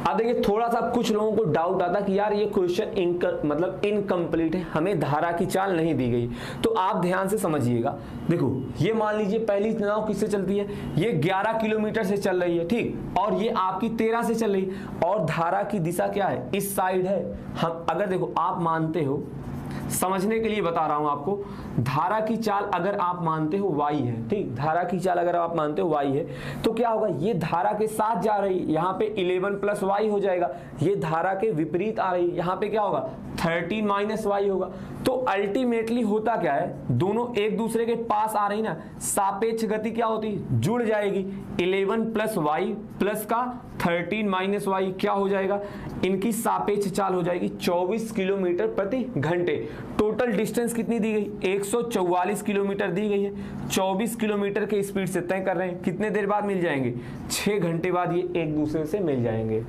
अब देखिए थोड़ा सा कुछ लोगों को डाउट आता कि यार ये क्वेश्चन मतलब इनकम्प्लीट है, हमें धारा की चाल नहीं दी गई। तो आप ध्यान से समझिएगा, देखो ये मान लीजिए पहली नाव किससे चलती है, ये 11 किलोमीटर से चल रही है, ठीक, और ये आपकी 13 से चल रही है, और धारा की दिशा क्या है, इस साइड है। हम अगर देखो आप मानते हो, समझने के लिए बता रहा हूं आपको, धारा की चाल अगर आप मानते हो y है, ठीक, धारा की चाल अगर आप मानते हो y है, तो क्या होगा, ये धारा के साथ जा रही है, यहाँ पे 11 प्लस y हो जाएगा, ये धारा के विपरीत आ रही है, यहाँ पे क्या होगा 13 माइनस y होगा। तो अल्टीमेटली होता क्या है, दोनों एक दूसरे के पास आ रही ना, सापेक्ष गति क्या होती है, जुड़ जाएगी, 11 प्लस वाई प्लस का 13 माइनस वाई क्या हो जाएगा, इनकी सापेक्ष चाल हो जाएगी 24 किलोमीटर प्रति घंटे। टोटल डिस्टेंस कितनी दी गई, 144 किलोमीटर दी गई है, 24 किलोमीटर के स्पीड से तय कर रहे हैं, कितने देर बाद मिल जाएंगे, 6 घंटे बाद ये एक दूसरे से मिल जाएंगे।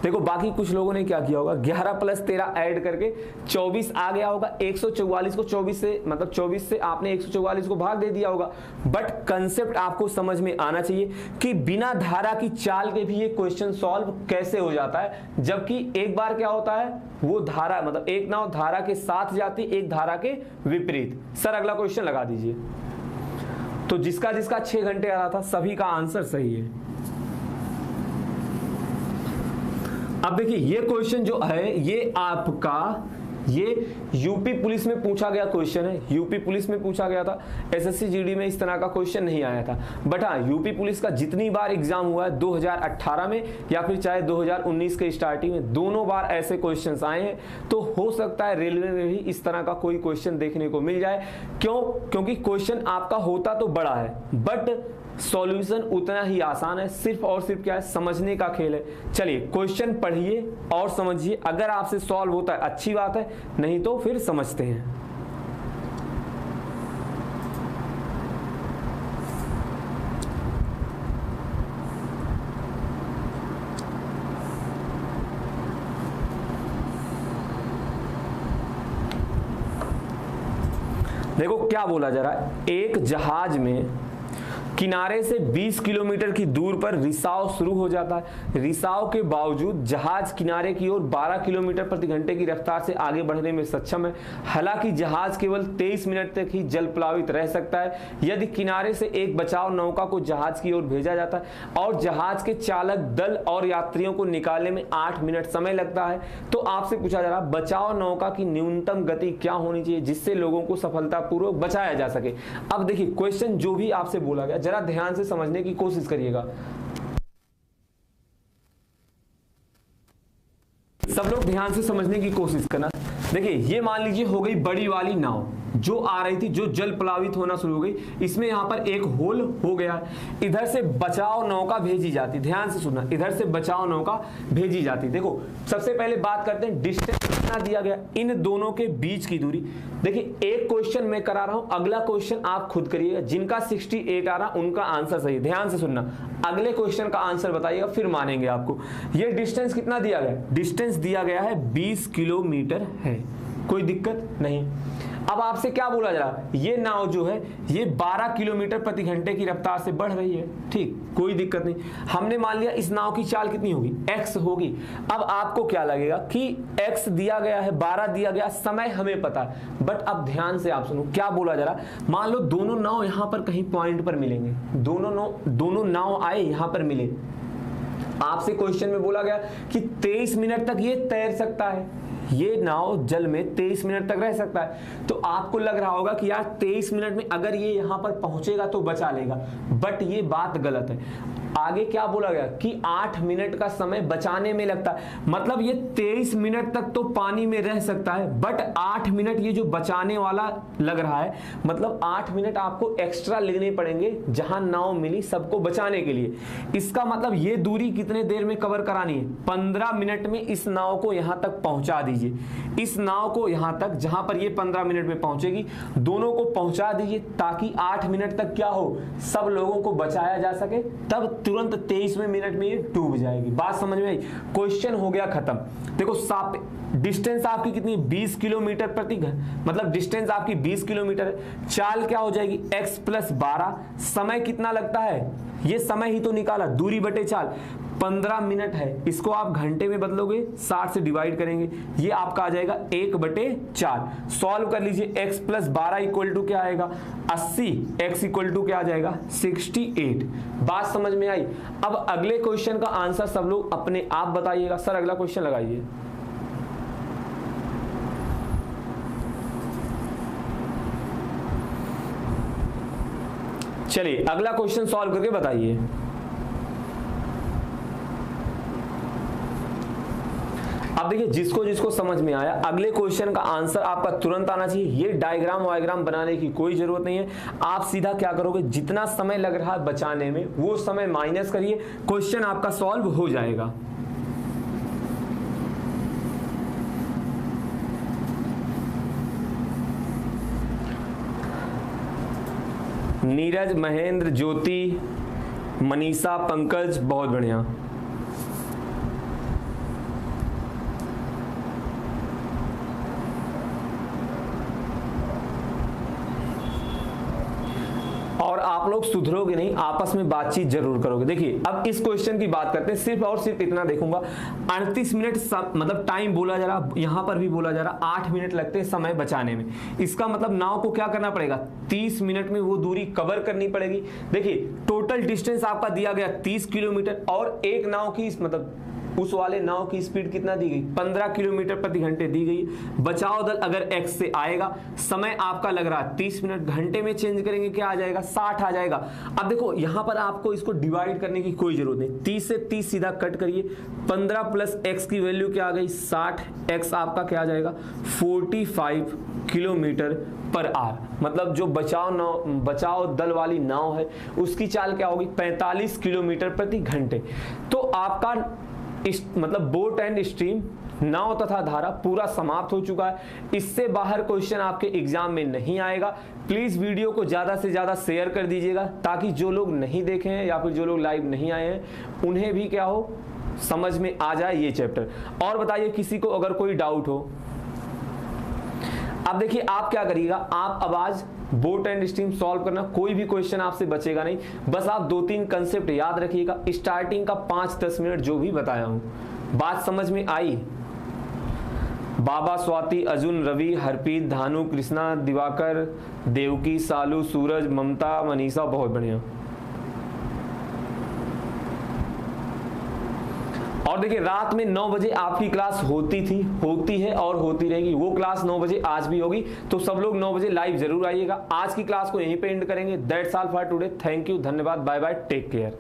देखो बाकी कुछ लोगों ने क्या किया होगा, 11 प्लस 13 ऐड करके 24 आ गया होगा, 144 को 24 से, मतलब 24 से आपने 144 को भाग दे दिया होगा। बट कंसेप्ट आपको समझ में आना चाहिए कि बिना धारा की चाल के भी ये क्वेश्चन सॉल्व कैसे हो जाता है, जबकि एक बार क्या होता है, वो धारा मतलब एक नाव धारा के साथ जाती, एक धारा के विपरीत। सर अगला क्वेश्चन लगा दीजिए। तो जिसका जिसका 6 घंटे आ रहा था सभी का आंसर सही है। अब देखिए ये क्वेश्चन जो है ये आपका ये यूपी पुलिस में पूछा गया क्वेश्चन है, यूपी पुलिस में पूछा गया था, एसएससी जीडी में इस तरह का क्वेश्चन नहीं आया था। बट हाँ यूपी पुलिस का जितनी बार एग्जाम हुआ है 2018 में या फिर चाहे 2019 के स्टार्टिंग में, दोनों बार ऐसे क्वेश्चंस आए हैं। तो हो सकता है रेलवे में भी इस तरह का कोई क्वेश्चन देखने को मिल जाए। क्यों, क्योंकि क्वेश्चन आपका होता तो बड़ा है बट सॉल्यूशन उतना ही आसान है, सिर्फ और सिर्फ क्या है, समझने का खेल है। चलिए क्वेश्चन पढ़िए और समझिए, अगर आपसे सॉल्व होता है अच्छी बात है, नहीं तो फिर समझते हैं। देखो क्या बोला जा रहा है, एक जहाज में किनारे से 20 किलोमीटर की दूर पर रिसाव शुरू हो जाता है। रिसाव के बावजूद जहाज किनारे की ओर 12 किलोमीटर प्रति घंटे की रफ्तार से आगे बढ़ने में सक्षम है। हालांकि जहाज केवल 23 मिनट तक ही जल प्लावित रह सकता है। यदि किनारे से एक बचाव नौका को जहाज की ओर भेजा जाता है और जहाज के चालक दल और यात्रियों को निकालने में 8 मिनट समय लगता है, तो आपसे पूछा जा रहा है बचाव नौका की न्यूनतम गति क्या होनी चाहिए जिससे लोगों को सफलतापूर्वक बचाया जा सके। अब देखिए क्वेश्चन जो भी आपसे बोला गया जरा ध्यान से समझने की कोशिश करिएगा। सब लोग ध्यान से समझने की कोशिश करना। देखिए ये मान लीजिए हो गई बड़ी वाली नाव जो आ रही थी, जो जल प्लावित होना शुरू हो गई, इसमें यहां पर एक होल हो गया, इधर से बचाव नौका भेजी जाती। ध्यान से सुनना, इधर से बचाव नौका भेजी जाती। देखो सबसे पहले बात करते हैं डिस्टेंस कितना दिया गया, इन दोनों के बीच की दूरी। देखिए एक क्वेश्चन मैं करा रहा हूं, अगला क्वेश्चन आप खुद करिएगा। जिनका 68 आ रहा उनका आंसर सही। ध्यान से सुनना, अगले क्वेश्चन का आंसर बताइएगा फिर मानेंगे आपको। ये डिस्टेंस कितना दिया गया, डिस्टेंस दिया गया है 20 किलोमीटर है, कोई दिक्कत नहीं। अब आपसे क्या बोला जा रहा है, ये नाव जो है ये 12 किलोमीटर प्रति घंटे की रफ्तार से बढ़ रही है, ठीक, कोई दिक्कत नहीं। हमने मान लिया इस नाव की चाल कितनी होगी, x होगी। अब आपको क्या लगेगा कि x दिया गया है, 12 दिया गया, समय हमें पता है, बट अब ध्यान से आप सुनो क्या बोला जा रहा है। मान लो दोनों नाव यहां पर कहीं पॉइंट पर मिलेंगे, दोनों नाव आए यहां पर मिले, आपसे क्वेश्चन में बोला गया कि 23 मिनट तक ये तैर सकता है, ये नाव जल में 23 मिनट तक रह सकता है। तो आपको लग रहा होगा कि यार 23 मिनट में अगर ये यहां पर पहुंचेगा तो बचा लेगा, बट ये बात गलत है। आगे क्या बोला गया कि 8 मिनट का समय बचाने में लगता है, मतलब ये 23 मिनट तक तो पानी में रह सकता है, बट 8 मिनट ये जो बचाने वाला लग रहा है, मतलब 8 मिनट आपको एक्स्ट्रा लेने पड़ेंगे जहां नाव मिली सबको बचाने के लिए। इसका मतलब ये दूरी कितने देर में कवर करानी है, 15 मिनट में इस नाव को यहां तक पहुंचा दीजिए। इस नाव को यहां तक जहां पर ये 15 मिनट में पहुंचेगी, दोनों को पहुंचा दीजिए ताकि 8 मिनट तक क्या हो, सब लोगों को बचाया जा सके, तब तुरंत 23वें मिनट में ये डूब जाएगी। बात समझ में आई, क्वेश्चन हो गया खत्म। देखो डिस्टेंस आपकी कितनी, 20 किलोमीटर प्रति मतलब डिस्टेंस आपकी 20 किलोमीटर है। चाल क्या हो जाएगी, x + 12, समय कितना लगता है, ये समय ही तो निकाला, दूरी बटे चाल 15 मिनट है, इसको आप घंटे में बदलोगे, 60 से डिवाइड करेंगे, ये आपका आ जाएगा 1/4। सॉल्व कर लीजिए, x + 12 इक्वल टू क्या आएगा 80, x इक्वल टू क्या आ जाएगा 68। बात समझ में आई। अब अगले क्वेश्चन का आंसर सब लोग अपने आप बताइएगा। सर अगला क्वेश्चन लगाइए। चलिए अगला क्वेश्चन सॉल्व करके बताइए। अब देखिए जिसको जिसको समझ में आया, अगले क्वेश्चन का आंसर आपका तुरंत आना चाहिए। ये डायग्राम वायग्राम बनाने की कोई जरूरत नहीं है। आप सीधा क्या करोगे, जितना समय लग रहा है बचाने में वो समय माइनस करिए, क्वेश्चन आपका सॉल्व हो जाएगा। नीरज, महेंद्र, ज्योति, मनीषा, पंकज, बहुत बढ़िया। और आप लोग सुधरोगे नहीं, आपस में बातचीत जरूर करोगे। देखिए अब इस क्वेश्चन की बात करते हैं, सिर्फ और सिर्फ इतना देखूंगा। 38 मिनट मतलब टाइम बोला जा रहा, यहां पर भी बोला जा रहा 8 मिनट लगते हैं समय बचाने में। इसका मतलब नाव को क्या करना पड़ेगा, 30 मिनट में वो दूरी कवर करनी पड़ेगी। देखिए टोटल डिस्टेंस आपका दिया गया 30 किलोमीटर, और एक नाव की मतलब उस वाले नाव की स्पीड कितना दी गई, 15 किलोमीटर प्रति घंटे दी गई। बचाव दल अगर x से आएगा, समय आपका लग रहा है 30 मिनट, घंटे में चेंज करेंगे क्या आ जाएगा 60 आ जाएगा। अब देखो यहां पर आपको इसको डिवाइड करने की कोई जरूरत नहीं, 30 से 30 सीधा कट करिए, 15 + x की वैल्यू क्या आ गई 60, x आपका क्या आ जाएगा 45 किलोमीटर/आवर। मतलब जो बचाव दल वाली नाव है उसकी चाल क्या होगी 45 किलोमीटर प्रति घंटे। तो आपका मतलब बोट एंड स्ट्रीम, नाव तथा धारा पूरा समाप्त हो चुका है। इससे बाहर क्वेश्चन आपके एग्जाम में नहीं आएगा। प्लीज वीडियो को ज्यादा से ज्यादा शेयर कर दीजिएगा ताकि जो लोग नहीं देखे हैं या फिर जो लोग लाइव नहीं आए हैं उन्हें भी क्या हो, समझ में आ जाए ये चैप्टर। और बताइए किसी को अगर कोई डाउट हो। अब देखिए आप क्या करिएगा, आप अब आज बोट एंड स्ट्रीम सॉल्व करना, कोई भी क्वेश्चन आपसे बचेगा नहीं। बस आप 2-3 कंसेप्ट याद रखिएगा, स्टार्टिंग का 5-10 मिनट जो भी बताया हूं। बात समझ में आई। बाबा, स्वाति, अर्जुन, रवि, हरप्रीत, धानु, कृष्णा, दिवाकर, देवकी, सालू, सूरज, ममता, मनीषा, बहुत बढ़िया। और देखिए रात में 9 बजे आपकी क्लास होती है और होती रहेगी। वो क्लास 9 बजे आज भी होगी, तो सब लोग 9 बजे लाइव जरूर आइएगा। आज की क्लास को यहीं पे एंड करेंगे। That's all for today. Thank you, धन्यवाद, बाय बाय, टेक केयर।